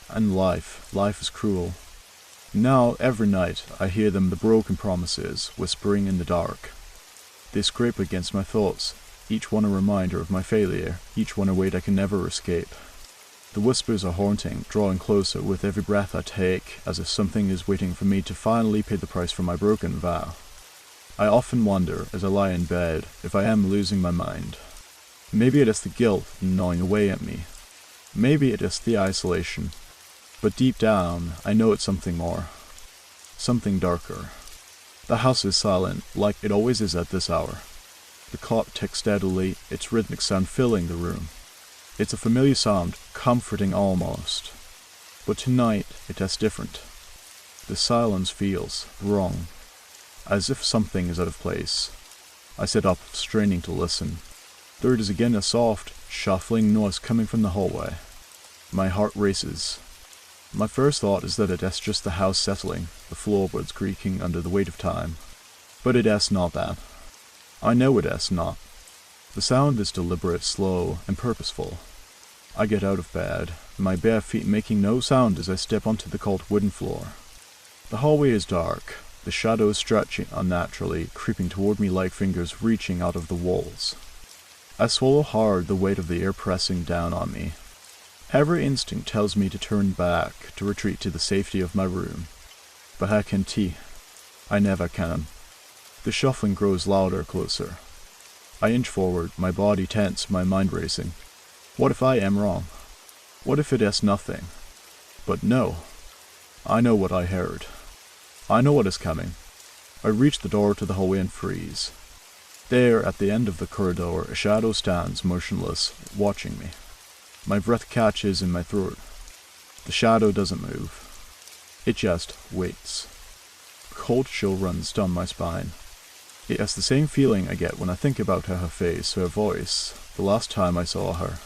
And life is cruel. Now, every night, I hear them, the broken promises, whispering in the dark. They scrape against my thoughts, each one a reminder of my failure, each one a weight I can never escape. The whispers are haunting, drawing closer with every breath I take, as if something is waiting for me to finally pay the price for my broken vow. I often wonder, as I lie in bed, if I am losing my mind. Maybe it is the guilt gnawing away at me. Maybe it is the isolation. But deep down, I know it's something more. Something darker. The house is silent, like it always is at this hour. The clock ticks steadily, its rhythmic sound filling the room. It's a familiar sound, comforting almost. But tonight, it is different. The silence feels wrong, as if something is out of place. I sit up, straining to listen. There is again a soft, shuffling noise coming from the hallway. My heart races. My first thought is that it is just the house settling, the floorboards creaking under the weight of time. But it is not that. I know it is not. The sound is deliberate, slow, and purposeful. I get out of bed, my bare feet making no sound as I step onto the cold wooden floor. The hallway is dark, the shadows stretching unnaturally, creeping toward me like fingers reaching out of the walls. I swallow hard, the weight of the air pressing down on me. Every instinct tells me to turn back, to retreat to the safety of my room. But how can I never can. The shuffling grows louder, closer. I inch forward, my body tense, my mind racing. What if I am wrong? What if it is nothing? But no. I know what I heard. I know what is coming. I reach the door to the hallway and freeze. There, at the end of the corridor, a shadow stands motionless, watching me. My breath catches in my throat. The shadow doesn't move. It just waits. A cold chill runs down my spine. It has the same feeling I get when I think about her face, her voice, the last time I saw her.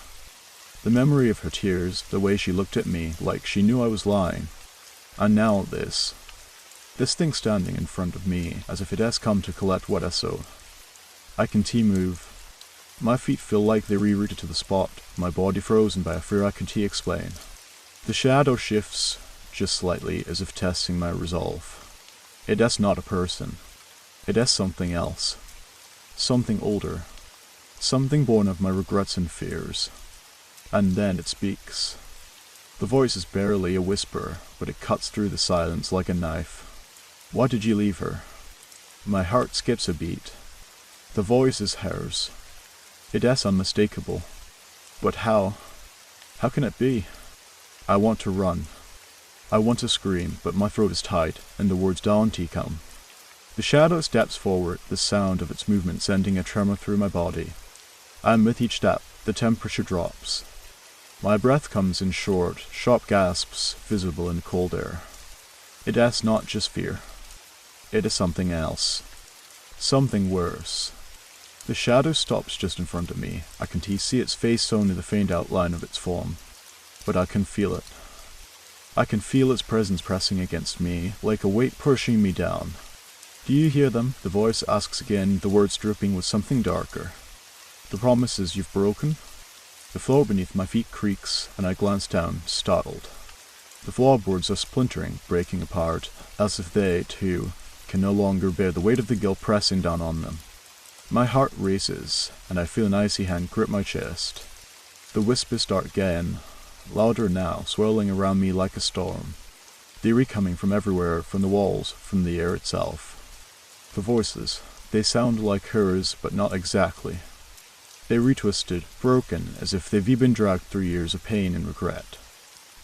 The memory of her tears, the way she looked at me like she knew I was lying. And now this thing standing in front of me, as if it has come to collect what I sowed. I can move. My feet feel like they rerouted to the spot, my body frozen by a fear I can explain. The shadow shifts, just slightly, as if testing my resolve. It is not a person. It is something else. Something older. Something born of my regrets and fears. And then it speaks. The voice is barely a whisper, but it cuts through the silence like a knife. Why did you leave her? My heart skips a beat. The voice is hers. It is unmistakable. But how? How can it be? I want to run. I want to scream, but my throat is tight, and the words daunty come. The shadow steps forward, the sound of its movement sending a tremor through my body. And with each step, the temperature drops. My breath comes in short, sharp gasps visible in the cold air. It is not just fear. It is something else. Something worse. The shadow stops just in front of me. I can see its face only the faint outline of its form. But I can feel it. I can feel its presence pressing against me, like a weight pushing me down. Do you hear them? The voice asks again, the words dripping with something darker. The promises you've broken? The floor beneath my feet creaks, and I glance down, startled. The floorboards are splintering, breaking apart, as if they, too, can no longer bear the weight of the guilt pressing down on them. My heart races, and I feel an icy hand grip my chest. The whispers start again, louder now, swirling around me like a storm. They are coming from everywhere, from the walls, from the air itself. The voices, they sound like hers, but not exactly. They retwisted, broken, as if they've been dragged through years of pain and regret.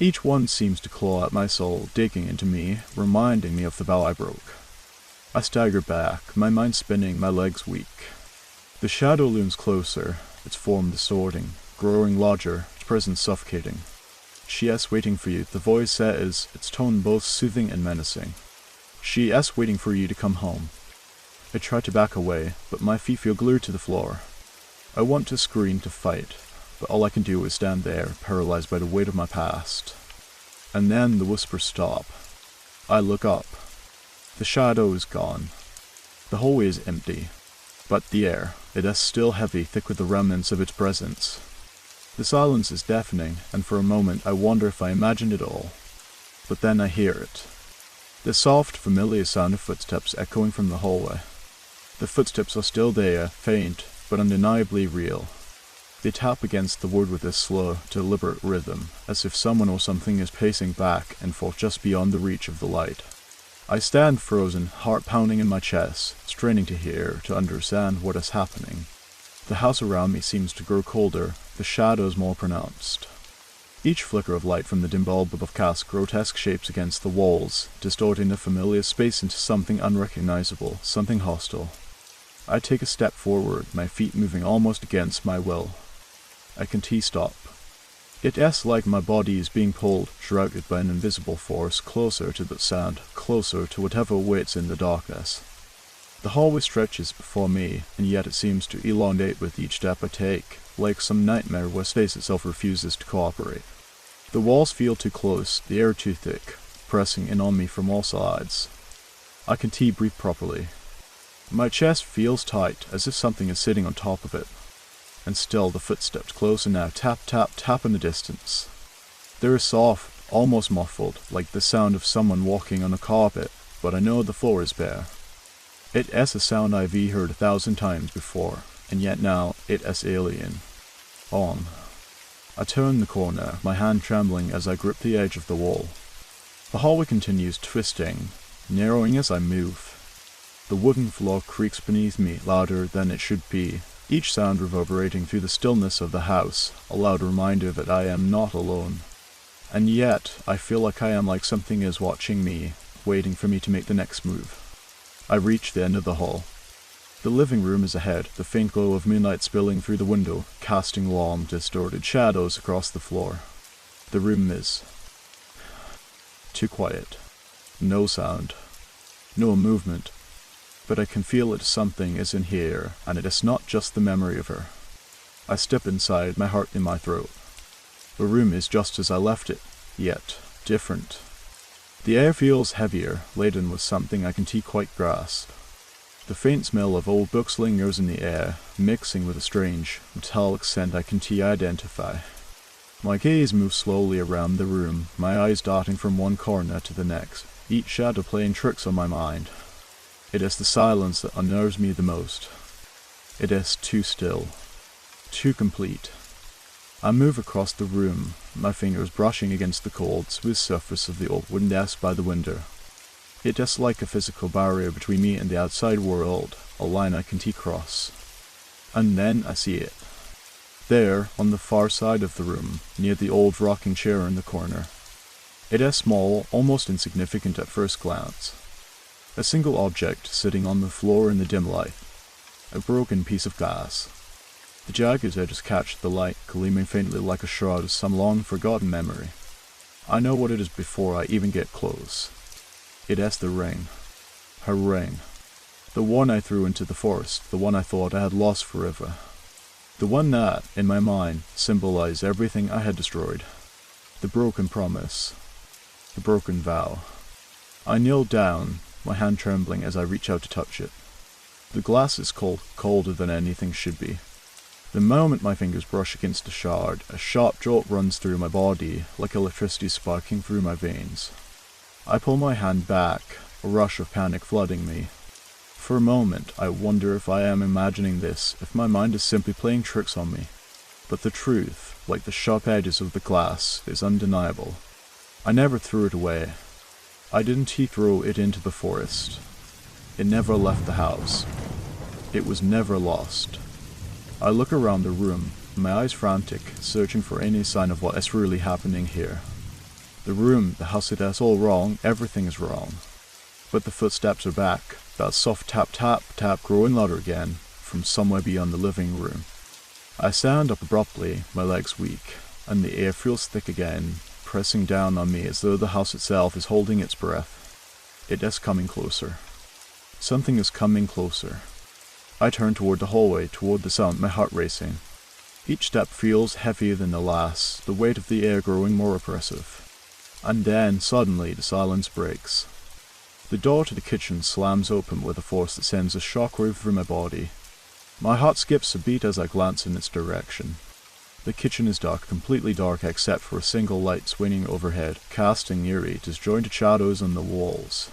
Each one seems to claw at my soul, digging into me, reminding me of the vow I broke. I stagger back, my mind spinning, my legs weak. The shadow looms closer, its form distorting, growing larger, its presence suffocating. She is waiting for you, the voice says, its tone both soothing and menacing. She is waiting for you to come home. I try to back away, but my feet feel glued to the floor. I want to scream, to fight, but all I can do is stand there, paralyzed by the weight of my past. And then the whispers stop. I look up. The shadow is gone. The hallway is empty. But the air, it is still heavy, thick with the remnants of its presence. The silence is deafening, and for a moment I wonder if I imagined it all. But then I hear it. The soft, familiar sound of footsteps echoing from the hallway. The footsteps are still there, faint, but undeniably real. They tap against the wood with a slow, deliberate rhythm, as if someone or something is pacing back and forth just beyond the reach of the light. I stand frozen, heart pounding in my chest, straining to hear, to understand what is happening. The house around me seems to grow colder, the shadows more pronounced. Each flicker of light from the dim bulb of cast grotesque shapes against the walls, distorting the familiar space into something unrecognizable, something hostile. I take a step forward, my feet moving almost against my will. I can stop. It is like my body is being pulled, shrouded by an invisible force, closer to the sound, closer to whatever waits in the darkness. The hallway stretches before me, and yet it seems to elongate with each step I take, like some nightmare where space itself refuses to cooperate. The walls feel too close, the air too thick, pressing in on me from all sides. I can breathe properly. My chest feels tight, as if something is sitting on top of it. And still the footsteps closer now, tap, tap, tap in the distance. They are soft, almost muffled, like the sound of someone walking on a carpet, but I know the floor is bare. It is a sound I've heard 1,000 times before, and yet now it is alien. On. I turn the corner, my hand trembling as I grip the edge of the wall. The hallway continues twisting, narrowing as I move. The wooden floor creaks beneath me, louder than it should be, each sound reverberating through the stillness of the house, a loud reminder that I am not alone. And yet, I feel like I am like something is watching me, waiting for me to make the next move. I reach the end of the hall. The living room is ahead, the faint glow of moonlight spilling through the window, casting long, distorted shadows across the floor. The room is too quiet. No sound. No movement. But I can feel that something is in here, and it is not just the memory of her. I step inside, my heart in my throat. The room is just as I left it, yet different. The air feels heavier, laden with something I can quite grasp. The faint smell of old books lingers in the air, mixing with a strange, metallic scent I can identify. My gaze moves slowly around the room, my eyes darting from one corner to the next, each shadow playing tricks on my mind. It is the silence that unnerves me the most. It is too still, too complete. I move across the room, my fingers brushing against the cold, smooth surface of the old wooden desk by the window. It is like a physical barrier between me and the outside world, a line I can cross. And then I see it. There, on the far side of the room, near the old rocking chair in the corner. It is small, almost insignificant at first glance. A single object sitting on the floor in the dim light. A broken piece of glass. The jagged edges catch the light, gleaming faintly like a shroud of some long-forgotten memory. I know what it is before I even get close. It is the ring. Her ring. The one I threw into the forest, the one I thought I had lost forever. The one that, in my mind, symbolized everything I had destroyed. The broken promise. The broken vow. I kneel down, my hand trembling as I reach out to touch it. The glass is cold, colder than anything should be. The moment my fingers brush against the shard, a sharp jolt runs through my body, like electricity sparking through my veins. I pull my hand back, a rush of panic flooding me. For a moment, I wonder if I am imagining this, if my mind is simply playing tricks on me. But the truth, like the sharp edges of the glass, is undeniable. I never threw it away. I didn't throw it into the forest. It never left the house. It was never lost. I look around the room, my eyes frantic, searching for any sign of what is really happening here. The room, the house, it is all wrong, everything is wrong. But the footsteps are back, that soft tap tap tap growing louder again, from somewhere beyond the living room. I stand up abruptly, my legs weak, and the air feels thick again, pressing down on me as though the house itself is holding its breath. It is coming closer. Something is coming closer. I turn toward the hallway, toward the sound, my heart racing. Each step feels heavier than the last, the weight of the air growing more oppressive. And then, suddenly, the silence breaks. The door to the kitchen slams open with a force that sends a shockwave through my body. My heart skips a beat as I glance in its direction. The kitchen is dark, completely dark except for a single light swinging overhead, casting eerie, disjointed shadows on the walls.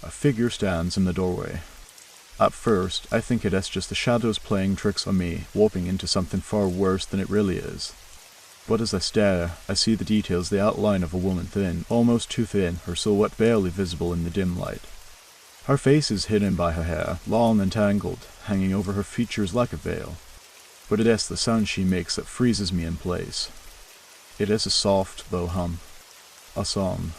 A figure stands in the doorway. At first, I think it is just the shadows playing tricks on me, warping into something far worse than it really is. But as I stare, I see the details, the outline of a woman thin, almost too thin, her silhouette barely visible in the dim light. Her face is hidden by her hair, long and tangled, hanging over her features like a veil. But it is the sound she makes that freezes me in place. It is a soft, low hum. A song.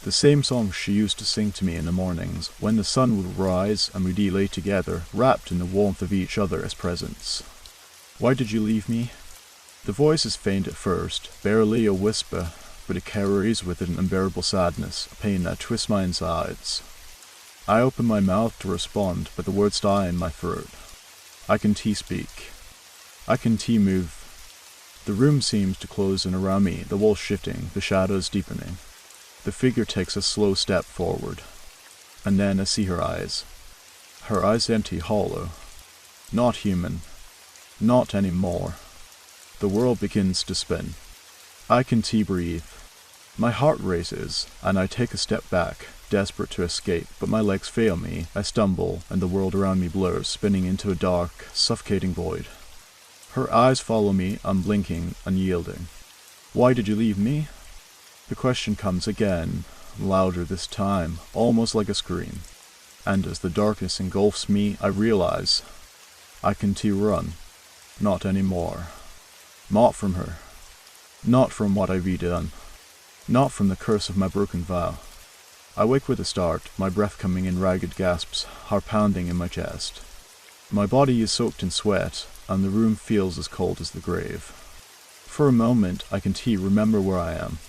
The same song she used to sing to me in the mornings, when the sun would rise and we lay together, wrapped in the warmth of each other as presents. Why did you leave me? The voice is faint at first, barely a whisper, but it carries with it an unbearable sadness, a pain that twists my insides. I open my mouth to respond, but the words die in my throat. I can speak. I can move. The room seems to close in around me, the walls shifting, the shadows deepening. The figure takes a slow step forward. And then I see her eyes. Her eyes empty, hollow. Not human. Not anymore. The world begins to spin. I can breathe. My heart races, and I take a step back, desperate to escape, but my legs fail me. I stumble, and the world around me blurs, spinning into a dark, suffocating void. Her eyes follow me, unblinking, unyielding. Why did you leave me? The question comes again, louder this time, almost like a scream. And as the darkness engulfs me, I realize I can run. Not anymore. Not from her. Not from what I've done. Not from the curse of my broken vow. I wake with a start, my breath coming in ragged gasps, heart pounding in my chest. My body is soaked in sweat, and the room feels as cold as the grave. For a moment, I can remember where I am.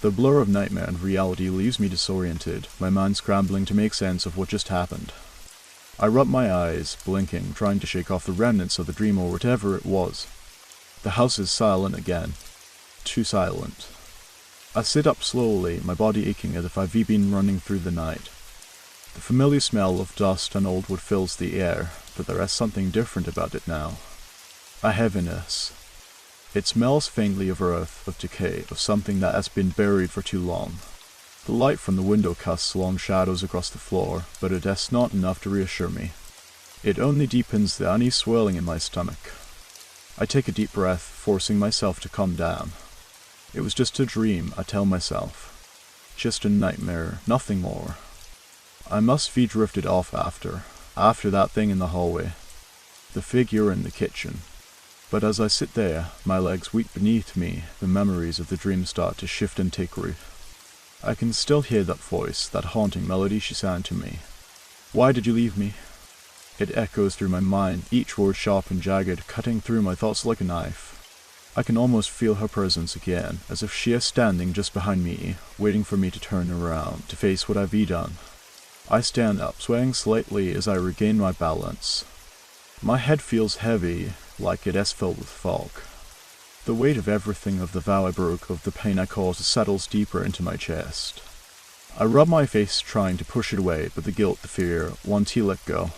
The blur of nightmare and reality leaves me disoriented, my mind scrambling to make sense of what just happened. I rub my eyes, blinking, trying to shake off the remnants of the dream or whatever it was. The house is silent again. Too silent. I sit up slowly, my body aching as if I've been running through the night. The familiar smell of dust and old wood fills the air, but there is something different about it now. A heaviness. It smells faintly of earth, of decay, of something that has been buried for too long. The light from the window casts long shadows across the floor, but it is not enough to reassure me. It only deepens the unease swelling in my stomach. I take a deep breath, forcing myself to calm down. It was just a dream, I tell myself. Just a nightmare, nothing more. I must be drifted off after that thing in the hallway. The figure in the kitchen. But as I sit there, my legs weak beneath me, the memories of the dream start to shift and take root. I can still hear that voice, that haunting melody she sang to me. Why did you leave me? It echoes through my mind, each word sharp and jagged, cutting through my thoughts like a knife. I can almost feel her presence again, as if she is standing just behind me, waiting for me to turn around, to face what I've done. I stand up, swaying slightly as I regain my balance. My head feels heavy, like it is filled with fog. The weight of everything, of the vow I broke, of the pain I caused, settles deeper into my chest. I rub my face trying to push it away, but the guilt, the fear, won't let go.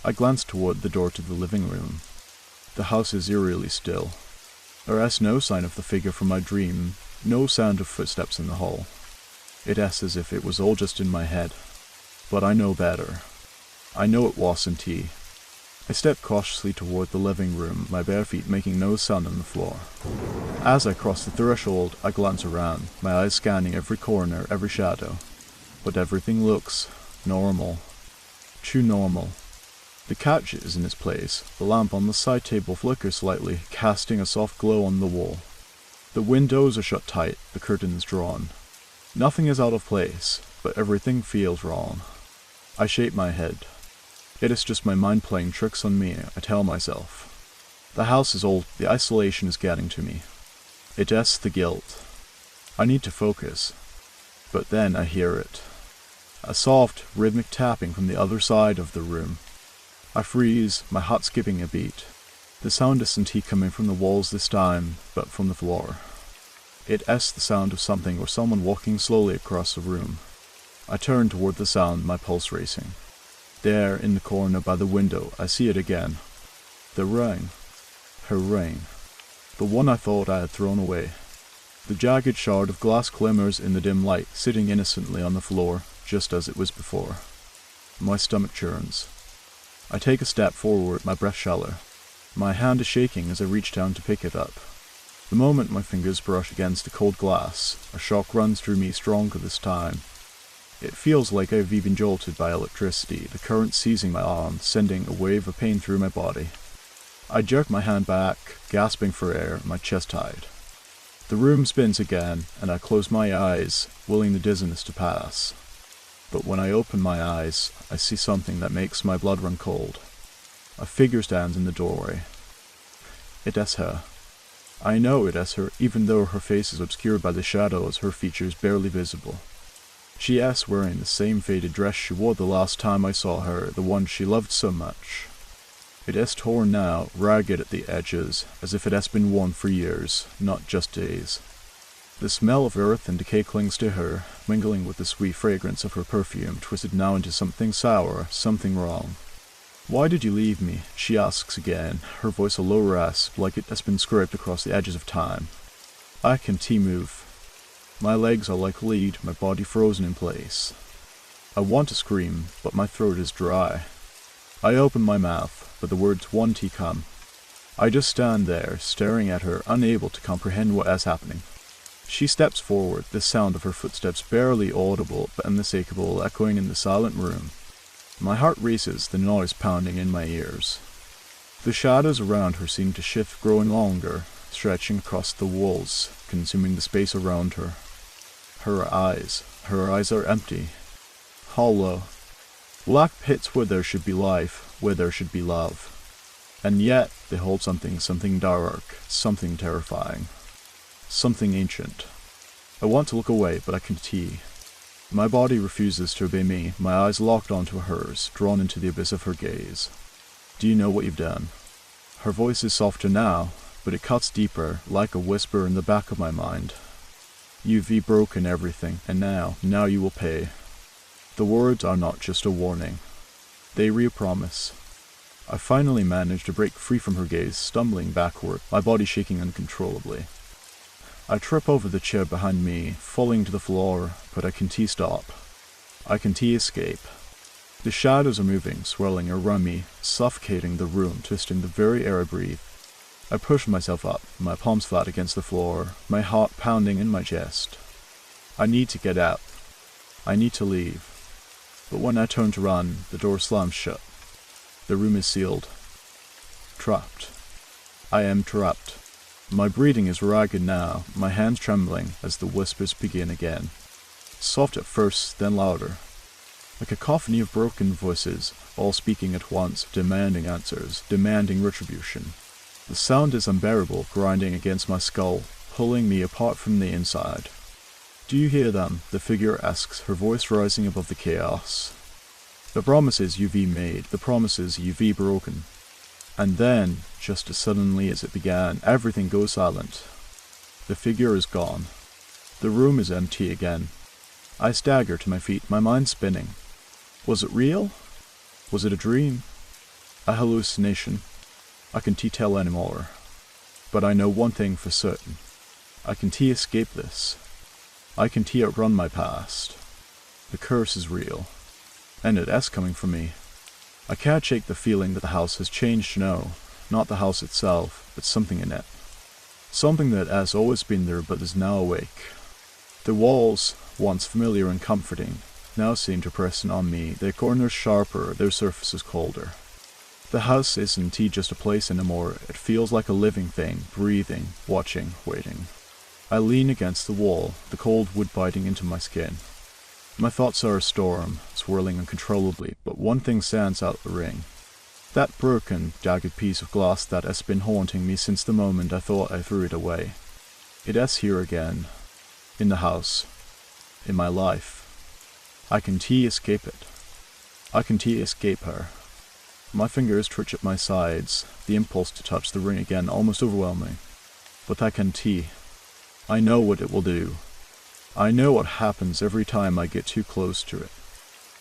I glance toward the door to the living room. The house is eerily still. There is no sign of the figure from my dream, no sound of footsteps in the hall. It is as if it was all just in my head. But I know better. I know it wasn't he. I step cautiously toward the living room, my bare feet making no sound on the floor. As I cross the threshold, I glance around, my eyes scanning every corner, every shadow. But everything looks normal. Too normal. The couch is in its place. The lamp on the side table flickers slightly, casting a soft glow on the wall. The windows are shut tight, the curtains drawn. Nothing is out of place, but everything feels wrong. I shake my head. It is just my mind playing tricks on me, I tell myself. The house is old, the isolation is getting to me. It is the guilt. I need to focus. But then I hear it. A soft, rhythmic tapping from the other side of the room. I freeze, my heart skipping a beat. The sound isn't coming from the walls this time, but from the floor. It is the sound of something or someone walking slowly across the room. I turn toward the sound, my pulse racing. There, in the corner by the window, I see it again. The ring. Her ring. The one I thought I had thrown away. The jagged shard of glass glimmers in the dim light, sitting innocently on the floor, just as it was before. My stomach churns. I take a step forward, my breath shallow. My hand is shaking as I reach down to pick it up. The moment my fingers brush against the cold glass, a shock runs through me stronger this time. It feels like I've been jolted by electricity, the current seizing my arm, sending a wave of pain through my body. I jerk my hand back, gasping for air, my chest tight. The room spins again, and I close my eyes, willing the dizziness to pass. But when I open my eyes, I see something that makes my blood run cold. A figure stands in the doorway. It is her. I know it is her, even though her face is obscured by the shadows, her features barely visible. She is wearing the same faded dress she wore the last time I saw her, the one she loved so much. It is torn now, ragged at the edges, as if it has been worn for years, not just days. The smell of earth and decay clings to her, mingling with the sweet fragrance of her perfume, twisted now into something sour, something wrong. "Why did you leave me?" she asks again, her voice a low rasp, like it has been scraped across the edges of time. I can't move. My legs are like lead, my body frozen in place. I want to scream, but my throat is dry. I open my mouth, but the words won't come. I just stand there, staring at her, unable to comprehend what is happening. She steps forward, the sound of her footsteps barely audible but unmistakable, echoing in the silent room. My heart races, the noise pounding in my ears. The shadows around her seem to shift, growing longer, stretching across the walls, consuming the space around her. Her eyes are empty, hollow, black pits where there should be life, where there should be love. And yet they hold something dark, something terrifying. Something ancient. I want to look away, but I can't. My body refuses to obey me, my eyes locked onto hers, drawn into the abyss of her gaze. Do you know what you've done? Her voice is softer now, but it cuts deeper, like a whisper in the back of my mind. You've broken everything, and now you will pay. The words are not just a warning. They re-promise. I finally manage to break free from her gaze, stumbling backward, my body shaking uncontrollably. I trip over the chair behind me, falling to the floor, but I can't stop. I can't escape. The shadows are moving, swirling around me, suffocating the room, twisting the very air I breathe. I push myself up, my palms flat against the floor, my heart pounding in my chest. I need to get out. I need to leave. But when I turn to run, the door slams shut. The room is sealed. Trapped. I am trapped. My breathing is ragged now, my hands trembling as the whispers begin again. Soft at first, then louder. A cacophony of broken voices, all speaking at once, demanding answers, demanding retribution. The sound is unbearable, grinding against my skull, pulling me apart from the inside. "Do you hear them?" the figure asks, her voice rising above the chaos. "The promises you've made, the promises you've broken." And then, just as suddenly as it began, everything goes silent. The figure is gone. The room is empty again. I stagger to my feet, my mind spinning. Was it real? Was it a dream? A hallucination? I can't tell anymore. But I know one thing for certain. I can escape this. I can outrun my past. The curse is real. And it is coming for me. I can't shake the feeling that the house has changed, no. Not the house itself, but something in it. Something that has always been there but is now awake. The walls, once familiar and comforting, now seem to press in on me, their corners sharper, their surfaces colder. The house isn't just a place anymore, it feels like a living thing, breathing, watching, waiting. I lean against the wall, the cold wood biting into my skin. My thoughts are a storm, swirling uncontrollably, but one thing stands out the ring. That broken, jagged piece of glass that has been haunting me since the moment I thought I threw it away. It is here again. In the house. In my life. I can escape it. I can escape her. My fingers twitch at my sides, the impulse to touch the ring again almost overwhelming. But I can I know what it will do. I know what happens every time I get too close to it.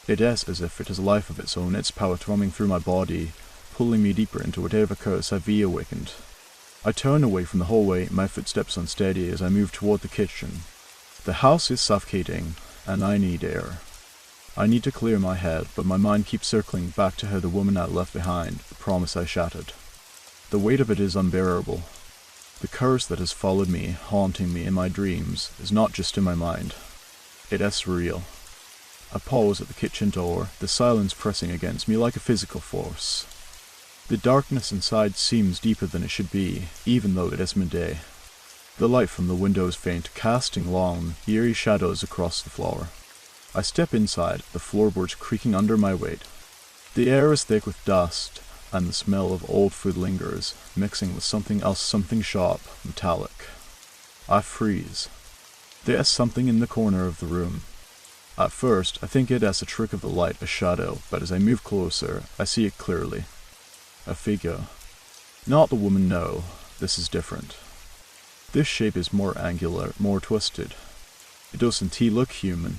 It is as if it has a life of its own, its power thrumming through my body, pulling me deeper into whatever curse I've awakened. I turn away from the hallway, my footsteps unsteady as I move toward the kitchen. The house is suffocating, and I need air. I need to clear my head, but my mind keeps circling back to her, the woman I left behind, the promise I shattered. The weight of it is unbearable. The curse that has followed me, haunting me in my dreams, is not just in my mind. It is real. I pause at the kitchen door, the silence pressing against me like a physical force. The darkness inside seems deeper than it should be, even though it is midday. The light from the window is faint, casting long, eerie shadows across the floor. I step inside, the floorboards creaking under my weight. The air is thick with dust, and the smell of old food lingers, mixing with something else, something sharp, metallic. I freeze. There is something in the corner of the room. At first, I think it is a trick of the light, a shadow, but as I move closer, I see it clearly. A figure. Not the woman, no. This is different. This shape is more angular, more twisted. It doesn't look human.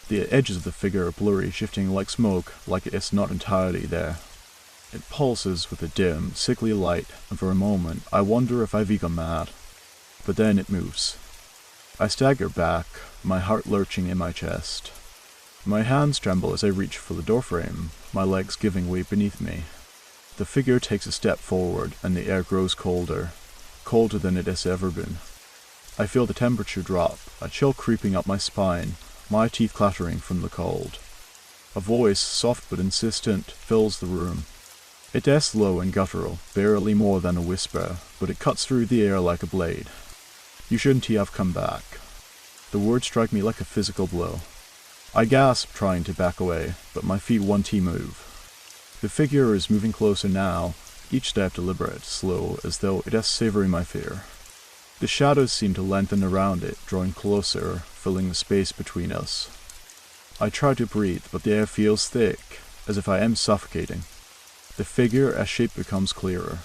The edges of the figure are blurry, shifting like smoke, like it is not entirely there. It pulses with a dim, sickly light, and for a moment I wonder if I've gone mad. But then it moves. I stagger back, my heart lurching in my chest. My hands tremble as I reach for the doorframe, my legs giving way beneath me. The figure takes a step forward, and the air grows colder, colder than it has ever been. I feel the temperature drop, a chill creeping up my spine, my teeth clattering from the cold. A voice, soft but insistent, fills the room. It is low and guttural, barely more than a whisper, but it cuts through the air like a blade. "You shouldn't have come back." The words strike me like a physical blow. I gasp, trying to back away, but my feet won't move. The figure is moving closer now, each step deliberate, slow, as though it is savoring my fear. The shadows seem to lengthen around it, drawing closer, filling the space between us. I try to breathe, but the air feels thick, as if I am suffocating. The figure as shape becomes clearer.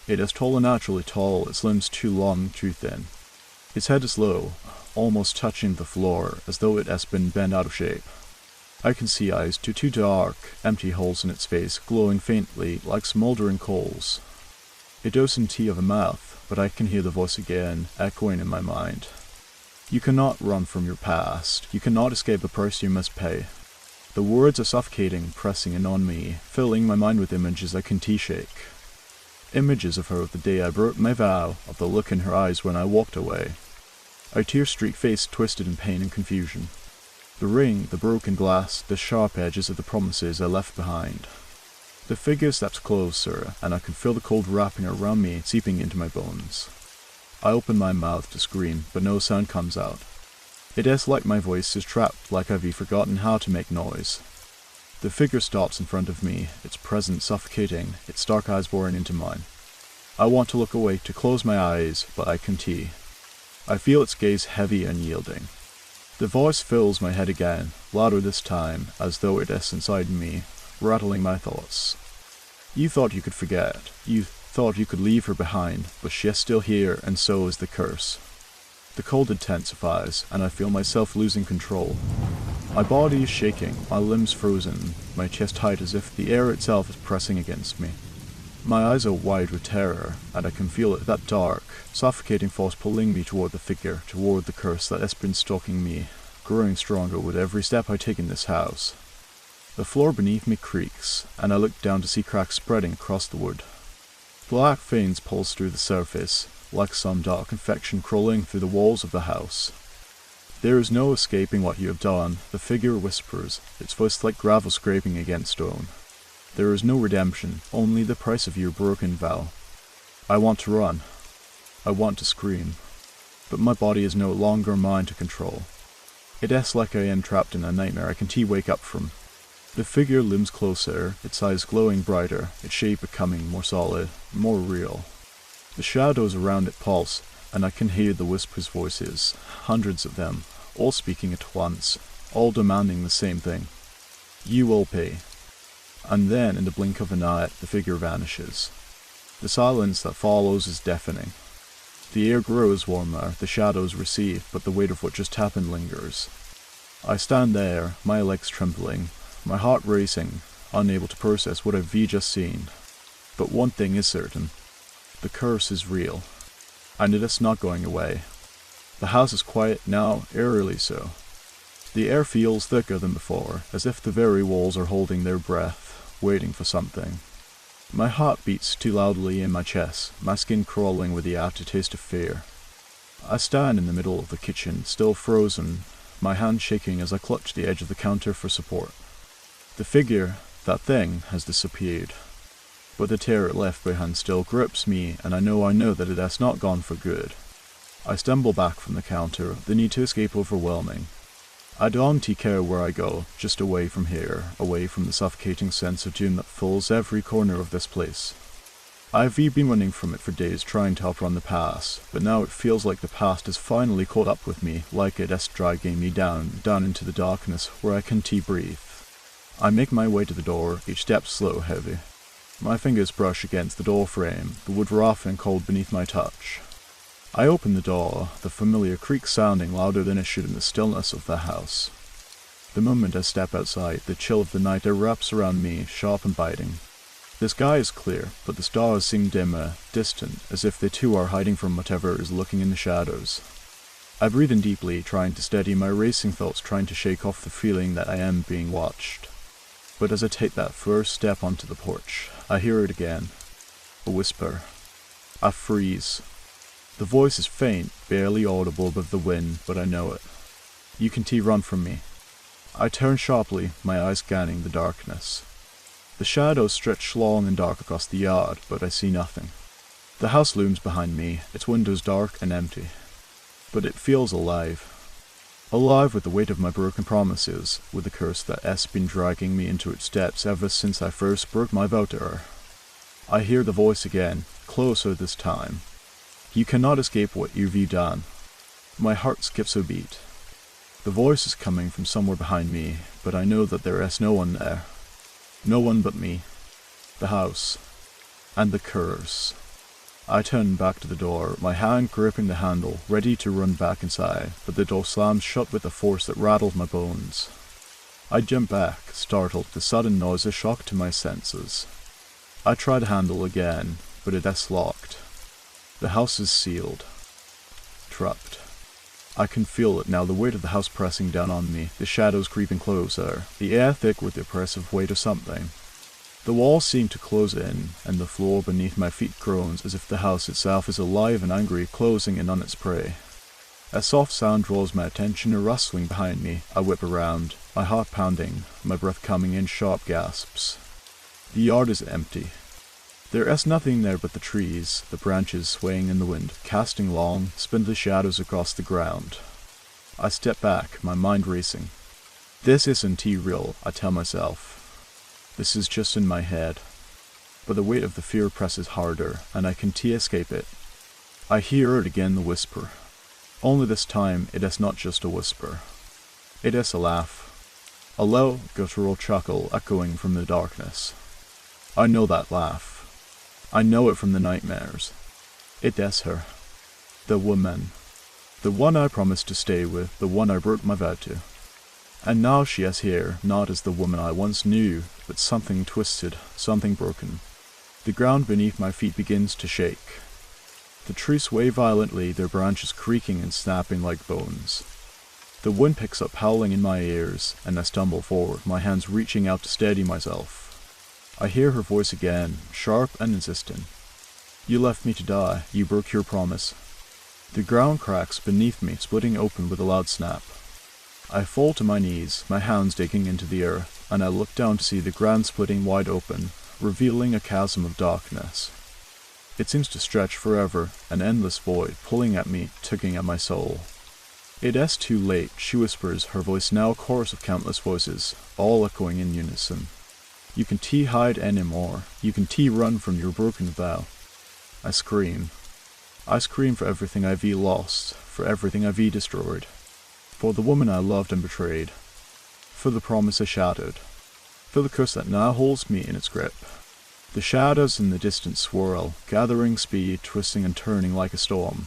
It is tall, unnaturally tall, its limbs too long, too thin. Its head is low, almost touching the floor, as though it has been bent out of shape. I can see eyes, two dark, empty holes in its face, glowing faintly, like smoldering coals. It doesn't have a mouth, but I can hear the voice again, echoing in my mind. "You cannot run from your past. You cannot escape the price you must pay." The words are suffocating, pressing in on me, filling my mind with images I can shake. Images of her of the day I broke my vow, of the look in her eyes when I walked away. Our tear-streaked face twisted in pain and confusion. The ring, the broken glass, the sharp edges of the promises I left behind. The figure steps closer, and I can feel the cold wrapping around me, seeping into my bones. I open my mouth to scream, but no sound comes out. It is like my voice is trapped, like I've forgotten how to make noise. The figure stops in front of me, its presence suffocating, its dark eyes boring into mine. I want to look away, to close my eyes, but I can't. I feel its gaze heavy and yielding. The voice fills my head again, louder this time, as though it is inside me, rattling my thoughts. You thought you could forget. You thought you could leave her behind, but she is still here, and so is the curse. The cold intensifies, and I feel myself losing control. My body is shaking, my limbs frozen, my chest tight as if the air itself is pressing against me. My eyes are wide with terror, and I can feel it, that dark, suffocating force pulling me toward the figure, toward the curse that has been stalking me, growing stronger with every step I take in this house. The floor beneath me creaks, and I look down to see cracks spreading across the wood. Black veins pulse through the surface, like some dark infection crawling through the walls of the house. There is no escaping what you have done, the figure whispers, its voice like gravel scraping against stone. There is no redemption, only the price of your broken vow. I want to run. I want to scream. But my body is no longer mine to control. It is like I am trapped in a nightmare I can't wake up from. The figure looms closer, its eyes glowing brighter, its shape becoming more solid, more real. The shadows around it pulse, and I can hear the whisper's voices, hundreds of them, all speaking at once, all demanding the same thing. You will pay. And then, in the blink of an eye, the figure vanishes. The silence that follows is deafening. The air grows warmer, the shadows recede, but the weight of what just happened lingers. I stand there, my legs trembling, my heart racing, unable to process what I've just seen. But one thing is certain. The curse is real, and it is not going away. The house is quiet now, eerily so. The air feels thicker than before, as if the very walls are holding their breath, waiting for something. My heart beats too loudly in my chest, my skin crawling with the aftertaste of fear. I stand in the middle of the kitchen, still frozen, my hand shaking as I clutch the edge of the counter for support. The figure, that thing, has disappeared. But the terror it left behind still grips me, and I know that it has not gone for good. I stumble back from the counter, the need to escape overwhelming. I don't care where I go, just away from here, away from the suffocating sense of doom that fills every corner of this place. I've been running from it for days, trying to outrun the past, but now it feels like the past has finally caught up with me, like it is dragging me down into the darkness where I can't breathe. I make my way to the door, each step slow, heavy. My fingers brush against the door frame, the wood rough and cold beneath my touch. I open the door, the familiar creak sounding louder than it should in the stillness of the house. The moment I step outside, the chill of the night erupts around me, sharp and biting. The sky is clear, but the stars seem dimmer, distant, as if they too are hiding from whatever is looking in the shadows. I breathe in deeply, trying to steady my racing thoughts, trying to shake off the feeling that I am being watched. But as I take that first step onto the porch, I hear it again. A whisper. I freeze. The voice is faint, barely audible above the wind, but I know it. You can run from me. I turn sharply, my eyes scanning the darkness. The shadows stretch long and dark across the yard, but I see nothing. The house looms behind me, its windows dark and empty. But it feels alive. Alive with the weight of my broken promises, with the curse that has been dragging me into its depths ever since I first broke my vow to her. I hear the voice again, closer this time. You cannot escape what you've done. My heart skips a beat. The voice is coming from somewhere behind me, but I know that there is no one there. No one but me. The house. And the curse. I turn back to the door, my hand gripping the handle, ready to run back inside, but the door slams shut with a force that rattled my bones. I jump back, startled at the sudden noise, a shock to my senses. I try the handle again, but it is locked. The house is sealed. Trapped. I can feel it now, the weight of the house pressing down on me, the shadows creeping closer, the air thick with the oppressive weight of something. The walls seem to close in, and the floor beneath my feet groans as if the house itself is alive and angry, closing in on its prey. A soft sound draws my attention, a rustling behind me. I whip around, my heart pounding, my breath coming in sharp gasps. The yard is empty. There is nothing there but the trees, the branches swaying in the wind, casting long, spindly shadows across the ground. I step back, my mind racing. This isn't real, I tell myself. This is just in my head. But the weight of the fear presses harder, and I can't escape it. I hear it again, the whisper. Only this time, it is not just a whisper. It is a laugh. A low, guttural chuckle echoing from the darkness. I know that laugh. I know it from the nightmares. It is her. The woman. The one I promised to stay with, the one I broke my vow to. And now she is here, not as the woman I once knew, but something twisted, something broken. The ground beneath my feet begins to shake. The trees sway violently, their branches creaking and snapping like bones. The wind picks up howling in my ears, and I stumble forward, my hands reaching out to steady myself. I hear her voice again, sharp and insistent. You left me to die, you broke your promise. The ground cracks beneath me, splitting open with a loud snap. I fall to my knees, my hands digging into the earth, and I look down to see the ground splitting wide open, revealing a chasm of darkness. It seems to stretch forever, an endless void, pulling at me, tugging at my soul. It is too late, she whispers, her voice now a chorus of countless voices, all echoing in unison. You can hide anymore, you can run from your broken vow. I scream. I scream for everything I've lost, for everything I've destroyed. For the woman I loved and betrayed. For the promise I shattered. For the curse that now holds me in its grip. The shadows in the distance swirl, gathering speed, twisting and turning like a storm.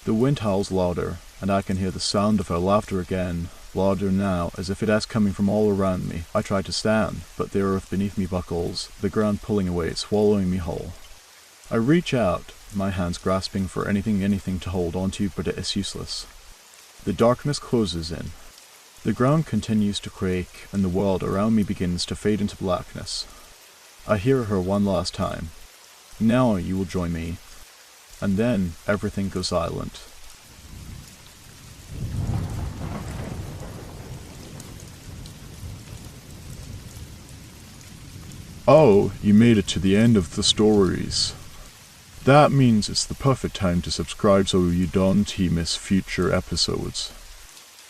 The wind howls louder, and I can hear the sound of her laughter again, louder now, as if it is coming from all around me. I try to stand, but the earth beneath me buckles, the ground pulling away, swallowing me whole. I reach out, my hands grasping for anything to hold onto, but it is useless. The darkness closes in. The ground continues to quake, and the world around me begins to fade into blackness. I hear her one last time. Now you will join me. And then everything goes silent. Oh, you made it to the end of the stories. That means it's the perfect time to subscribe so you don't miss future episodes.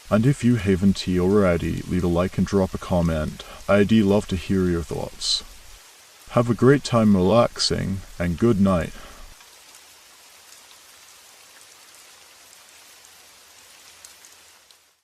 And if you haven't already, leave a like and drop a comment. I'd love to hear your thoughts. Have a great time relaxing, and good night.